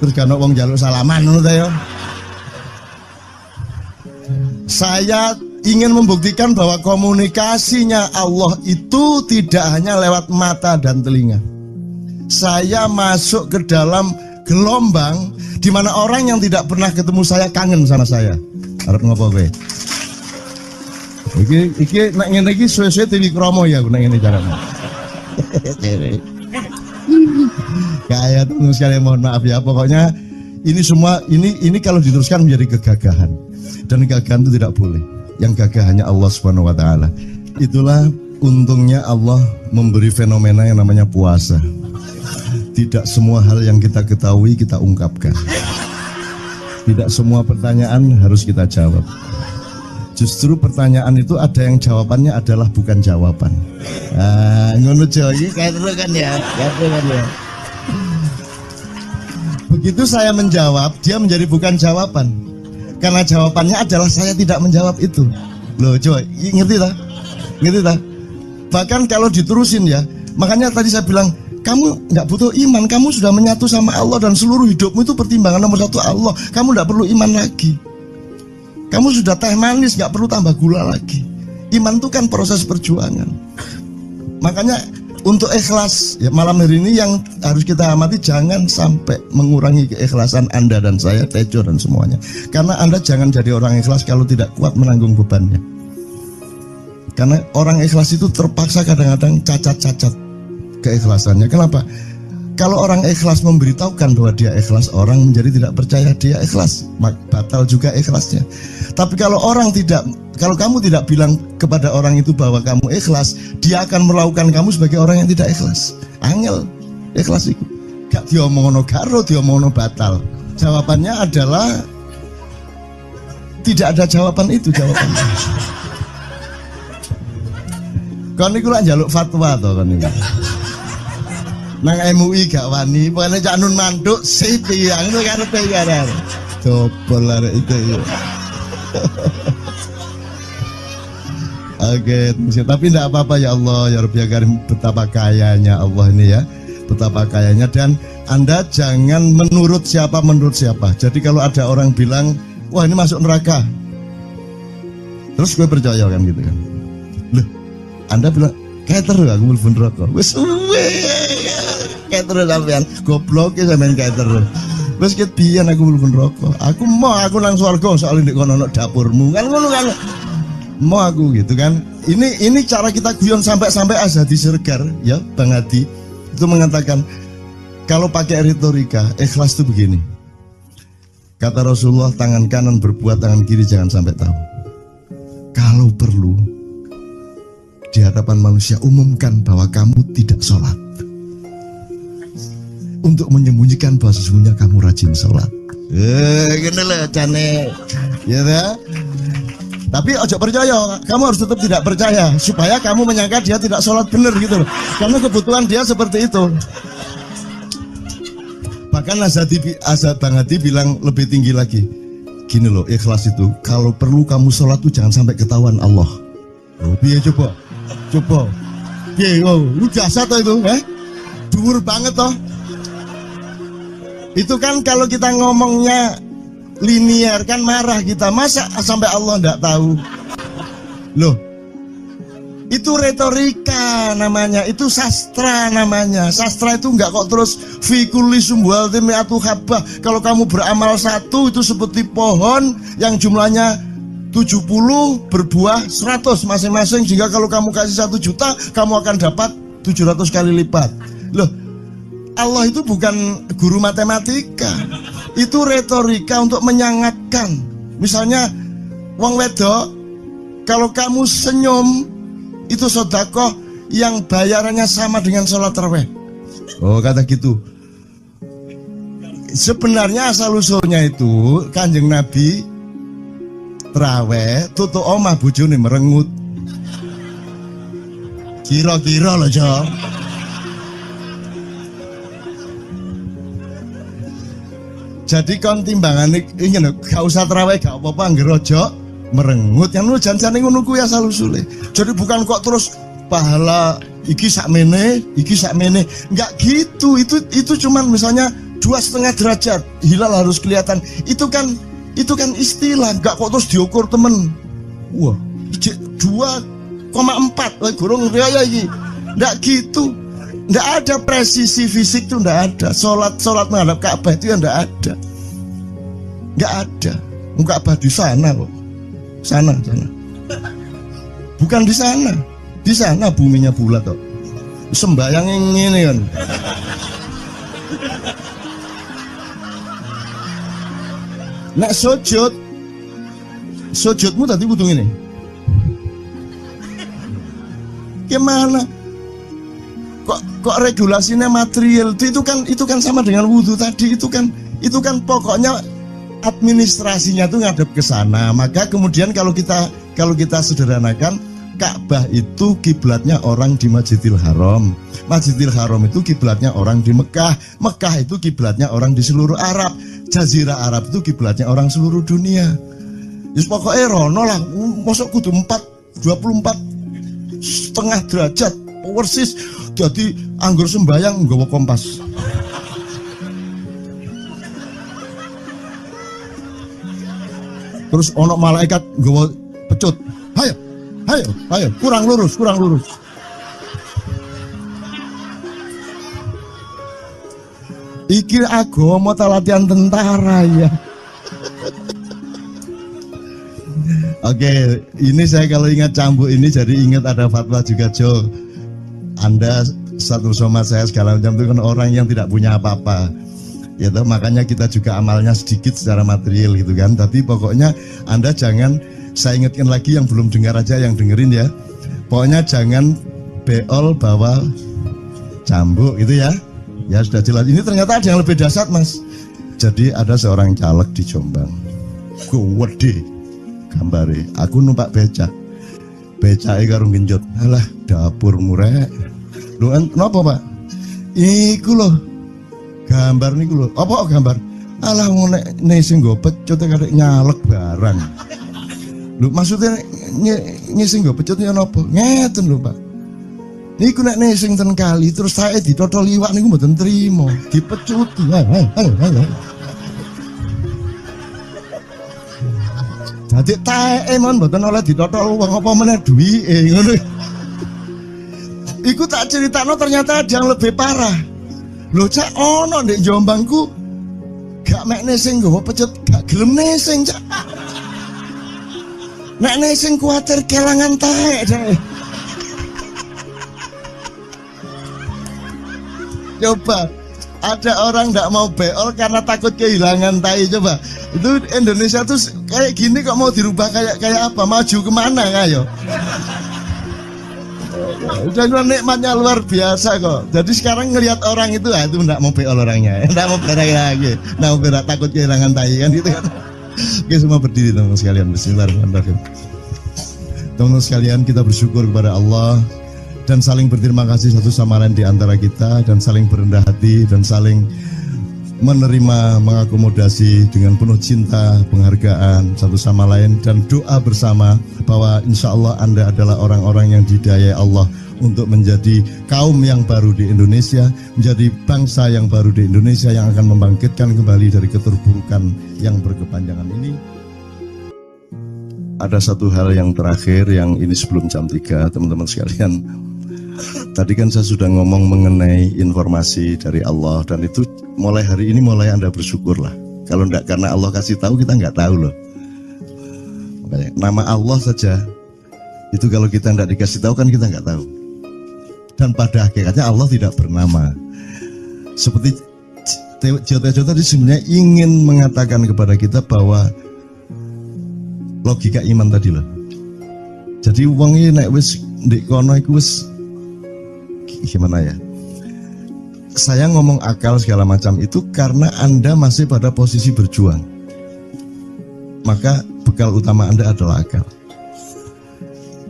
Terus gak ono wong njaluk salaman ngono ta ya. Saya ingin membuktikan bahwa komunikasinya Allah itu tidak hanya lewat mata dan telinga. Saya masuk ke dalam gelombang di mana orang yang tidak pernah ketemu saya kangen sama saya. Arep ngopo kowe? Iki nek ngene iki suwe-suwe TV Kromo ya nek ngene carane. Kayak terus sekali mohon maaf ya, pokoknya ini semua ini kalau diteruskan menjadi kegagahan. Dan gagahan itu tidak boleh. Yang gagah hanya Allah Subhanahu wa taala. Itulah untungnya Allah memberi fenomena yang namanya puasa. Tidak semua hal yang kita ketahui kita ungkapkan. Tidak semua pertanyaan harus kita jawab. Justru pertanyaan itu ada yang jawabannya adalah bukan jawaban. Ngono iki kayak terus kan ya. Begitu saya menjawab, dia menjadi bukan jawaban. Karena jawabannya adalah saya tidak menjawab itu. Loh coy, ngerti tak? Ngerti tak? Bahkan kalau diterusin ya, makanya tadi saya bilang, kamu nggak butuh iman, kamu sudah menyatu sama Allah dan seluruh hidupmu itu pertimbangan nomor 1 Allah. Kamu nggak perlu iman lagi. Kamu sudah teh manis, nggak perlu tambah gula lagi. Iman itu kan proses perjuangan. Makanya untuk ikhlas ya, malam hari ini yang harus kita amati, jangan sampai mengurangi keikhlasan Anda dan saya, Tejo dan semuanya. Karena Anda jangan jadi orang ikhlas kalau tidak kuat menanggung bebannya. Karena orang ikhlas itu terpaksa kadang-kadang cacat-cacat keikhlasannya. Kenapa? Kalau orang ikhlas memberitahukan bahwa dia ikhlas, orang menjadi tidak percaya dia ikhlas, batal juga ikhlasnya. Tapi kalau kamu tidak bilang kepada orang itu bahwa kamu ikhlas, dia akan melakukan kamu sebagai orang yang tidak ikhlas. Angel ikhlas itu. Gak diomongono karo, diomongono batal. Jawabannya adalah tidak ada jawaban itu jawabannya. Kon niku lak njaluk fatwa to kon niku. Nang MUI gak wani, pokoknya Cak Nun mantuk sip ya, ngono karepe ya. Coba arek itu ya. Oke, tapi tidak apa-apa ya Allah, ya Rabbi ya Karim, betapa kayanya Allah ini ya, betapa kayanya. Dan Anda jangan menurut siapa. Jadi kalau ada orang bilang, wah ini masuk neraka, terus gue percaya kan gitu kan. Loh, Anda bilang, kayak terus aku melfun rokok. Wes kayak terus sampean goblok ya sampean kayak terus. Wes ket pian aku melfun rokok. Aku nang swarga soal ndek kono dapurmu. Kan ngono kan. Mau aku gitu kan. Ini cara kita guyon sampai Azhadi Sergar ya, Bang Hadi itu mengatakan kalau pakai retorika ikhlas itu begini. Kata Rasulullah, tangan kanan berbuat, tangan kiri jangan sampai tahu. Kalau perlu di hadapan manusia umumkan bahwa kamu tidak sholat, untuk menyembunyikan bahwa sesungguhnya kamu rajin sholat. Gini lah cane, ya dah. Tapi ojo percaya, kamu harus tetap tidak percaya supaya kamu menyangka dia tidak sholat benar gitu loh. Karena kebutuhan dia seperti itu. Bahkan Bang Hadi bilang lebih tinggi lagi. Gini loh, ikhlas itu kalau perlu kamu sholat tuh jangan sampai ketahuan Allah. Oh, biar coba. Biar lu jasa toh itu, dhuwur banget toh. Itu kan kalau kita ngomongnya linear kan marah kita. Masa sampai Allah enggak tahu? Loh, itu retorika namanya, itu sastra namanya. Sastra itu enggak kok terus fikuli sumbual timiatu habah. Kalau kamu beramal satu itu seperti pohon yang jumlahnya 70 berbuah 100 masing-masing, sehingga kalau kamu kasih 1 juta kamu akan dapat 700 kali lipat. Loh, Allah itu bukan guru matematika, itu retorika untuk menyangatkan. Misalnya wong wedok, kalau kamu senyum itu sedekah yang bayarannya sama dengan sholat tarawih. Oh, kata gitu. Sebenarnya asal usulnya itu Kanjeng Nabi tarawih tutuk omah bojone merengut. Kira-kira loh, Jo. Jadi kon timbangan ini gak usah tarawih gak apa-apa ngerojo merengut yang lu jangan ngono kuwi asal usule. Jadi bukan kok terus pahala iki sakmene, enggak gitu. Itu cuman misalnya 2,5 derajat hilal harus kelihatan. Itu kan istilah, enggak kok terus diukur temen. Wah, 2,4 gurung raya iki. Enggak gitu. Enggak ada presisi fisik tuh, enggak ada. Salat menghadap Ka'bah itu ya enggak ada. Enggak ada. Ka'bah di sana kok. Sana. Bukan di sana. Di sana buminya bulat kok. Sembayang ini kan. Nek sujudmu tadi butuh ini. Gimana? Kok regulasinya material itu kan sama dengan wudhu tadi. Itu kan pokoknya administrasinya tuh ngadep ke sana. Maka kemudian kalau kita sederhanakan, Ka'bah itu kiblatnya orang di Masjidil Haram. Masjidil Haram itu kiblatnya orang di Mekah. Mekah itu kiblatnya orang di seluruh Arab. Jazirah Arab itu kiblatnya orang seluruh dunia. Yus pokoknya rono lah. Masuk kudu 24,5 derajat persis. Jadi anggur sembayang nggawa kompas. Terus ono malaikat nggawa pecut. Ayo, kurang lurus. Iki agama ta latihan tentara ya. Oke, ini saya kalau ingat cambuk ini jadi ingat ada fatwa juga, Jo. Anda satu sama saya segala macam itu kan orang yang tidak punya apa-apa. Ya toh, makanya kita juga amalnya sedikit secara material gitu kan. Tapi pokoknya Anda jangan, saya ingatkan lagi yang belum dengar aja, yang dengerin ya. Pokoknya jangan beol bawa cambuk gitu ya. Ya sudah jelas. Ini ternyata ada yang lebih dahsyat, Mas. Jadi ada seorang caleg di Jombang. Gede gambare. Aku numpak becak. Becake karo genjot. Alah, dapur murek. Lho napa, Pak? Iku lho. Gambar niku lho. Apa gambar? Alah nek sing nggo pecut karek nyalek barang. Lho maksudnya sing nggo pecut ya napa? Ngeten lho, Pak. Niku nek sing ten kali terus saya ditotol liwak niku mboten trimo, dipecuti. Ayo. Dadi taeke mon mboten oleh ditotol wong apa meneh duwike ngono. Iku tak critakno ternyata ada yang lebih parah. Lho Cak, ono ndek Jombangku gak mek nesing nggawa pecut, gak gelem nesing, Cak. Nek nesing kuwatir kelangan taek, Cak. Coba ada orang nggak mau beol karena takut kehilangan tai. Coba itu Indonesia tuh kayak gini kok mau dirubah kayak apa? Maju kemana kayo? Dan nikmatnya luar biasa kok. Jadi sekarang ngelihat orang itu nggak mau beol orangnya, nggak mau berak lagi, nggak mau berak, takut kehilangan tai kan gitu kan. Oke, semua berdiri teman-teman sekalian. Bismillahirrahmanirrahim. Teman-teman sekalian, kita bersyukur kepada Allah dan saling berterima kasih satu sama lain di antara kita, dan saling berendah hati dan saling menerima, mengakomodasi dengan penuh cinta, penghargaan satu sama lain, dan doa bersama bahwa insya Allah Anda adalah orang-orang yang dihidayai Allah untuk menjadi kaum yang baru di Indonesia, menjadi bangsa yang baru di Indonesia yang akan membangkitkan kembali dari keterpurukan yang berkepanjangan ini. Ada satu hal yang terakhir yang ini sebelum jam 3, teman-teman sekalian. Tadi kan saya sudah ngomong mengenai informasi dari Allah, dan itu mulai hari ini mulai Anda bersyukurlah. Kalau enggak karena Allah kasih tahu, kita enggak tahu loh. Makanya, nama Allah saja itu kalau kita enggak dikasih tahu kan kita enggak tahu. Dan pada hakikatnya Allah tidak bernama. Seperti Tejo tadi sebenarnya ingin mengatakan kepada kita bahwa logika iman tadi loh. Jadi wong iki nek wis ndek kono iku wis gimana ya? Saya ngomong akal segala macam itu karena Anda masih pada posisi berjuang. Maka bekal utama Anda adalah akal.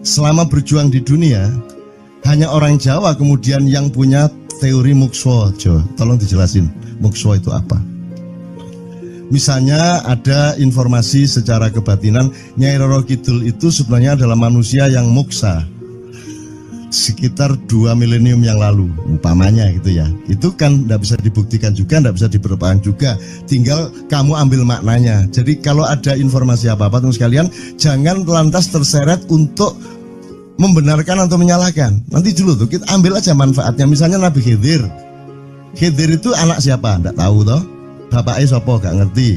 Selama berjuang di dunia, hanya orang Jawa kemudian yang punya teori mukswa. Jo, tolong dijelasin, mukswa itu apa? Misalnya ada informasi secara kebatinan Nyai Roro Kidul itu sebenarnya adalah manusia yang muksa sekitar 2 milenium yang lalu, umpamanya gitu ya. Itu kan tidak bisa dibuktikan juga, tidak bisa diperpanjang juga. Tinggal kamu ambil maknanya. Jadi kalau ada informasi apa-apa teman sekalian, jangan lantas terseret untuk membenarkan atau menyalahkan. Nanti dulu tuh kita ambil aja manfaatnya. Misalnya Nabi Khidir. Khidir itu anak siapa? Tidak tahu toh. Bapaknya sopo gak ngerti.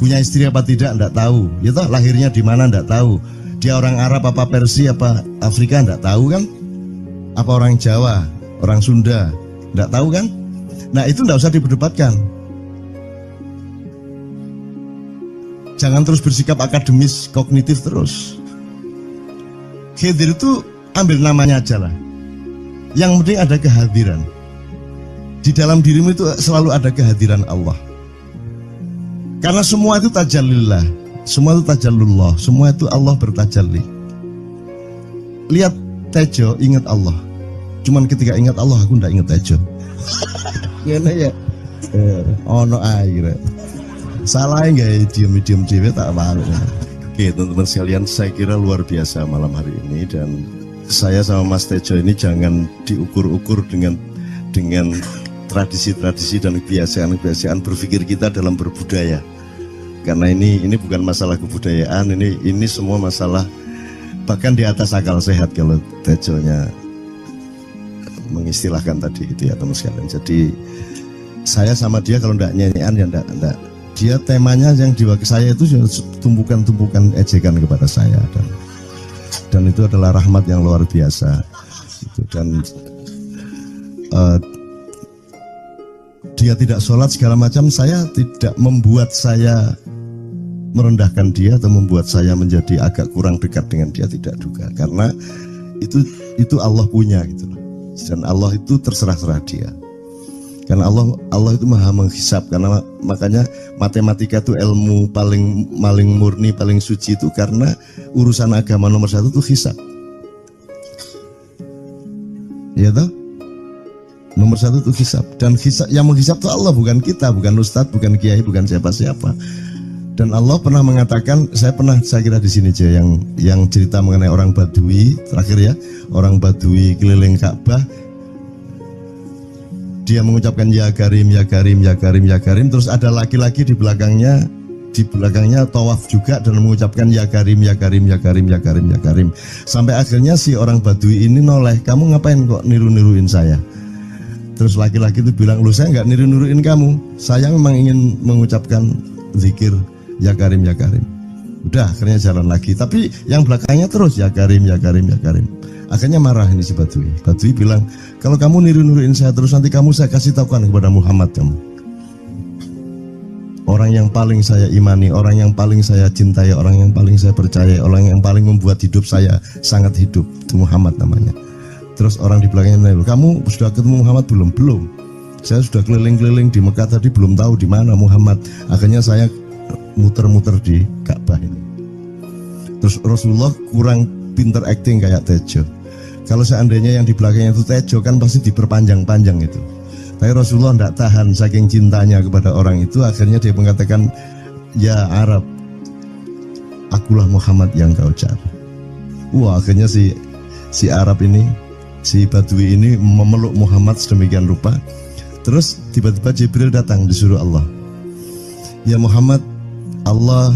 Punya istri apa tidak? Tidak tahu. Ya toh, lahirnya di mana? Tidak tahu. Dia orang Arab apa Persia apa Afrika? Tidak tahu kan? Apa orang Jawa, orang Sunda, tidak tahu kan? Nah itu tidak usah diperdebatkan. Jangan terus bersikap akademis, kognitif terus. Khidir itu ambil namanya aja lah. Yang penting ada kehadiran. Di dalam dirimu itu selalu ada kehadiran Allah. Karena semua itu tajallillah, semua itu tajallullah, semua itu Allah bertajalli. Lihat Tejo, ingat Allah. Cuman ketika ingat Allah, aku ndak ingat Tejo. Gimana ya? Ono air. Salah nggak diem cewek tak malu. Oke teman-teman sekalian, saya kira luar biasa malam hari ini, dan saya sama Mas Tejo ini jangan diukur-ukur dengan tradisi-tradisi dan kebiasaan-kebiasaan berpikir kita dalam berbudaya. Karena ini bukan masalah kebudayaan, ini semua masalah bahkan di atas akal sehat kalau Tejonya mengistilahkan tadi itu ya teman sekalian. Jadi saya sama dia kalau ndak nyanyian ya ndak. Dia temanya yang diwakili saya itu tumpukan-tumpukan ejekan kepada saya, dan itu adalah rahmat yang luar biasa. Gitu. Dan dia tidak sholat segala macam, saya tidak membuat saya merendahkan dia atau membuat saya menjadi agak kurang dekat dengan dia, tidak juga, karena itu Allah punya gitu loh. Dan Allah itu terserah-serah dia. Karena Allah itu maha menghisap, karena makanya matematika itu ilmu paling murni, paling suci itu karena urusan agama nomor 1 itu hisap. Ya toh? Nomor 1 itu hisap, dan hisap, yang menghisap itu Allah, bukan kita, bukan ustadz, bukan kiai, bukan siapa-siapa. Dan Allah pernah mengatakan, saya kira di sini aja yang cerita mengenai orang Badui terakhir ya, orang Badui keliling Ka'bah, dia mengucapkan ya Karim, ya Karim, ya Karim, ya Karim, terus ada laki-laki di belakangnya tawaf juga dan mengucapkan ya Karim, ya Karim, ya Karim, ya Karim, ya Karim, sampai akhirnya si orang Badui ini noleh, kamu ngapain kok niru-niruin saya? Terus laki-laki itu bilang, lu saya nggak niru-niruin kamu, saya memang ingin mengucapkan zikir ya Karim, ya Karim. Udah akhirnya jalan lagi, tapi yang belakangnya terus ya Karim, ya Karim, ya Karim. Akhirnya marah ini si Badui. Badui bilang, kalau kamu niru-niruin saya terus, nanti kamu saya kasih tahukan kepada Muhammad kamu. Orang yang paling saya imani, orang yang paling saya cintai, orang yang paling saya percaya, orang yang paling membuat hidup saya sangat hidup, itu Muhammad namanya. Terus orang di belakangnya nanya, kamu sudah ketemu Muhammad belum? Belum. Saya sudah keliling-keliling di Mekah tadi, belum tahu di mana Muhammad. Akhirnya saya muter-muter di Ka'bah ini. Terus Rasulullah kurang pinter acting kayak Tejo. Kalau seandainya yang di belakangnya itu Tejo, kan pasti diperpanjang-panjang itu. Tapi Rasulullah tidak tahan saking cintanya kepada orang itu, akhirnya dia mengatakan, ya Arab, akulah Muhammad yang kau cari. Wah, akhirnya si Arab ini, si Badui ini memeluk Muhammad sedemikian rupa. Terus tiba-tiba Jibril datang disuruh Allah, ya Muhammad, Allah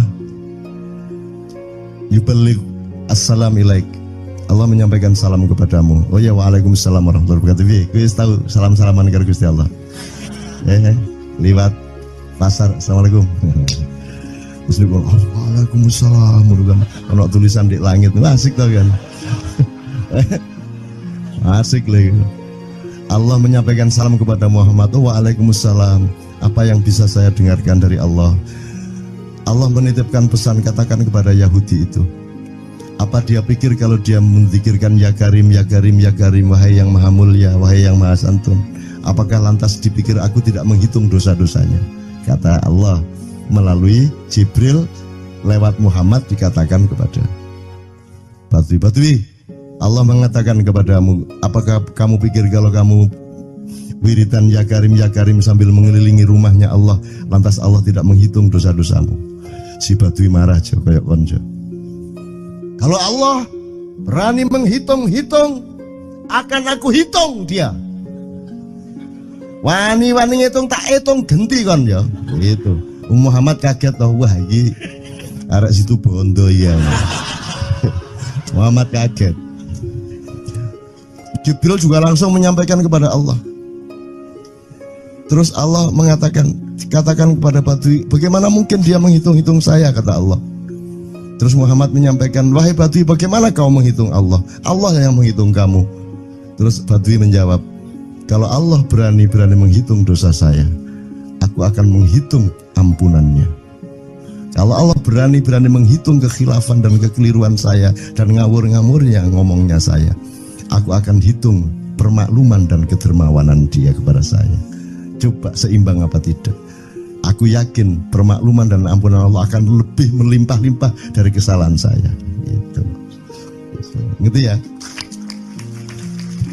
yuballigh assalam ilaik, Allah menyampaikan salam kepadamu. Oh ya, waalaikumsalam warahmatullahi wabarakatuh. Gue tahu salam-salaman karo Gusti Allah. Lewat pasar, assalamualaikum. Terus dia bilang, waalaikumsalam. Kalau tulisan di langit, asik tau kan? Asik lagi. Allah menyampaikan salam kepada Muhammad. Oh, waalaikumsalam. Apa yang bisa saya dengarkan dari Allah? Allah menitipkan pesan, katakan kepada Yahudi itu. Apa dia pikir kalau dia menzikirkan ya Karim, ya Karim, ya Karim, wahai yang maha mulia, wahai yang maha santun, apakah lantas dipikir aku tidak menghitung dosa-dosanya? Kata Allah melalui Jibril lewat Muhammad dikatakan kepada Badui, Allah mengatakan kepadamu, apakah kamu pikir kalau kamu wiridan ya Karim sambil mengelilingi rumahnya Allah, lantas Allah tidak menghitung dosa-dosamu? Si Badui marah aja kayak konco. Kalau Allah berani menghitung-hitung, akan aku hitung dia. Wani-wani ngitung tak hitung genti kon ya. Gitu. Muhammad kaget toh, wah iki arek situ bondo ya. Muhammad kaget. Jibril juga langsung menyampaikan kepada Allah. Terus Allah mengatakan, katakan kepada Badui, bagaimana mungkin dia menghitung-hitung saya, kata Allah. Terus Muhammad menyampaikan, wahai Badui, bagaimana kau menghitung Allah? Allah yang menghitung kamu. Terus Badui menjawab, kalau Allah berani menghitung dosa saya, aku akan menghitung ampunannya. Kalau Allah berani menghitung kekhilafan dan kekeliruan saya dan ngawur-ngawurnya ngomongnya saya, aku akan hitung permakluman dan kedermawanan dia kepada saya. Coba seimbang apa tidak? Aku yakin permakluman dan ampunan Allah akan lebih melimpah-limpah dari kesalahan saya. Gitu. Ngerti ya?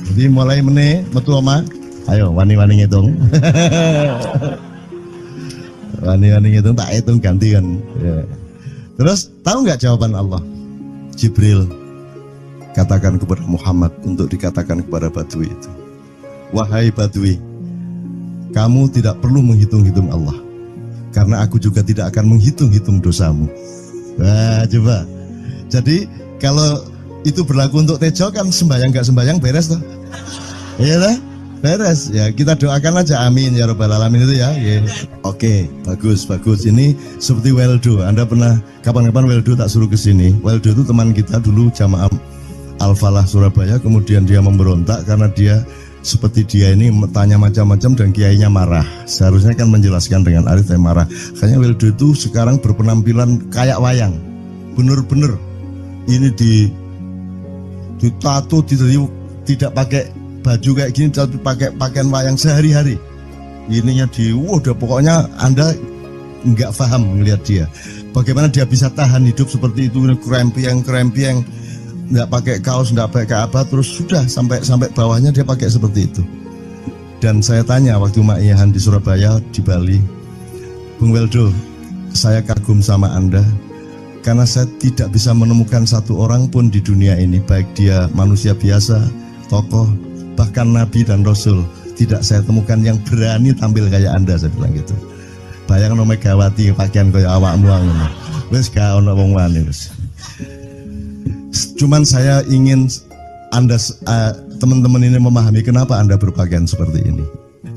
Jadi mulai metu oma, ayo wani-wani ngitung. Wani-wani ngitung tak hitung ganti kan. Ya. Terus tahu nggak jawaban Allah? Jibril katakan kepada Muhammad untuk dikatakan kepada Badui itu, wahai Badui, kamu tidak perlu menghitung-hitung Allah, karena aku juga tidak akan menghitung-hitung dosamu. Wah, coba. Jadi kalau itu berlaku untuk Tejo kan sembahyang gak sembahyang beres toh? Iya lah, beres. Ya kita doakan aja amin ya robbal alamin itu ya. Yeah. Oke, bagus. Ini seperti Weldo. Anda pernah kapan-kapan Weldo tak suruh ke sini? Weldo itu teman kita dulu jamaah Al-Falah Surabaya, kemudian dia memberontak karena dia seperti dia ini tanya macam-macam dan kiainya marah. Seharusnya kan menjelaskan dengan arif, tapi marah. Kayaknya Weldo itu sekarang berpenampilan kayak wayang. Bener-bener ini ditato, tidak pakai baju kayak gini, tapi pakai pakaian wayang sehari-hari. Ininya udah pokoknya Anda nggak paham melihat dia. Bagaimana dia bisa tahan hidup seperti itu, krempiang, nggak pakai kaos, nggak pakai apa, terus sudah sampai bawahnya dia pakai seperti itu. Dan saya tanya waktu Ma'iyahan di Surabaya, di Bali, Bung Weldo, saya kagum sama Anda karena saya tidak bisa menemukan satu orang pun di dunia ini, baik dia manusia biasa, tokoh, bahkan Nabi dan Rasul, tidak saya temukan yang berani tampil kayak Anda. Saya bilang gitu. Bayangkan Megawati pakaian kayak awakmu ngono. Wis gak ono wong wani wis. Cuman saya ingin Anda teman-teman ini memahami kenapa Anda berpakaian seperti ini.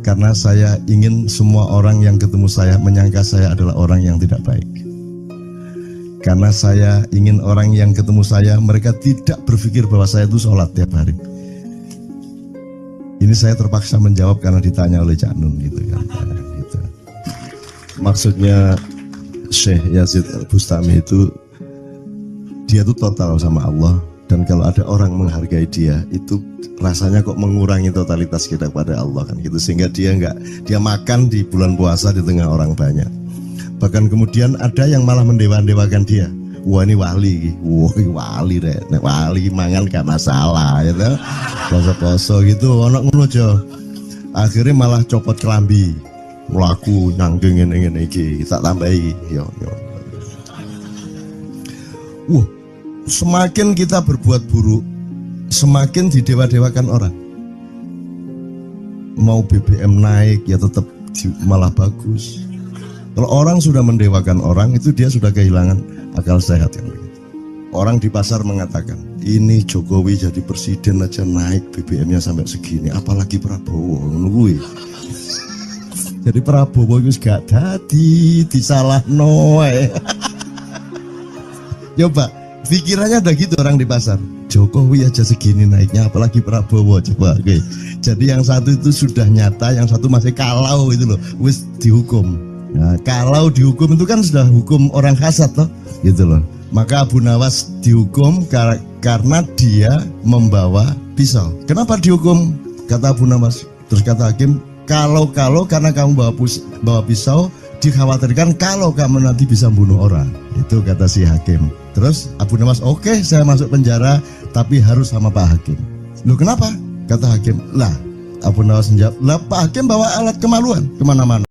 Karena saya ingin semua orang yang ketemu saya menyangka saya adalah orang yang tidak baik. Karena saya ingin orang yang ketemu saya, mereka tidak berpikir bahwa saya itu sholat tiap hari. Ini saya terpaksa menjawab karena ditanya oleh Cak Nun gitu kan. Gitu. Maksudnya Syekh Yazid Bustami itu, dia itu total sama Allah, dan kalau ada orang menghargai dia itu rasanya kok mengurangi totalitas kita kepada Allah kan gitu, sehingga dia makan di bulan puasa di tengah orang banyak. Bahkan kemudian ada yang malah mendewa-dewakan dia. Wah ini wali, wali deh, wali mangan gak masalah, gitu. Poso-poso gitu, ono ngono aja. Akhirnya malah copot kelambi, melaku nyanggeng ngene iki, tak tambahi. Yo. Wah, semakin kita berbuat buruk, semakin didewa-dewakan orang. Mau BBM naik ya tetap malah bagus. Kalau orang sudah mendewakan orang, itu dia sudah kehilangan akal sehat yang begitu. Orang di pasar mengatakan, ini Jokowi jadi presiden aja naik BBM-nya sampai segini, apalagi Prabowo. Nungguin. Jadi Prabowo itu gak dadi disalah noe. Coba pikirannya ada gitu orang di pasar. Jokowi aja segini naiknya, apalagi Prabowo. Coba, oke. Jadi yang satu itu sudah nyata, yang satu masih kalau itu loh, wis dihukum. Nah, kalau dihukum itu kan sudah hukum orang hasad toh, gitu loh. Maka Abu Nawas dihukum karena dia membawa pisau. Kenapa dihukum? Kata Abu Nawas. Terus kata hakim, kalau karena kamu bawa pisau, dikhawatirkan kalau kamu nanti bisa bunuh orang. Itu kata si hakim. Terus Abu Nawas, oke, saya masuk penjara, tapi harus sama Pak Hakim. Loh kenapa? Kata hakim, lah Abu Nawas menjawab, lah Pak Hakim bawa alat kemaluan kemana-mana.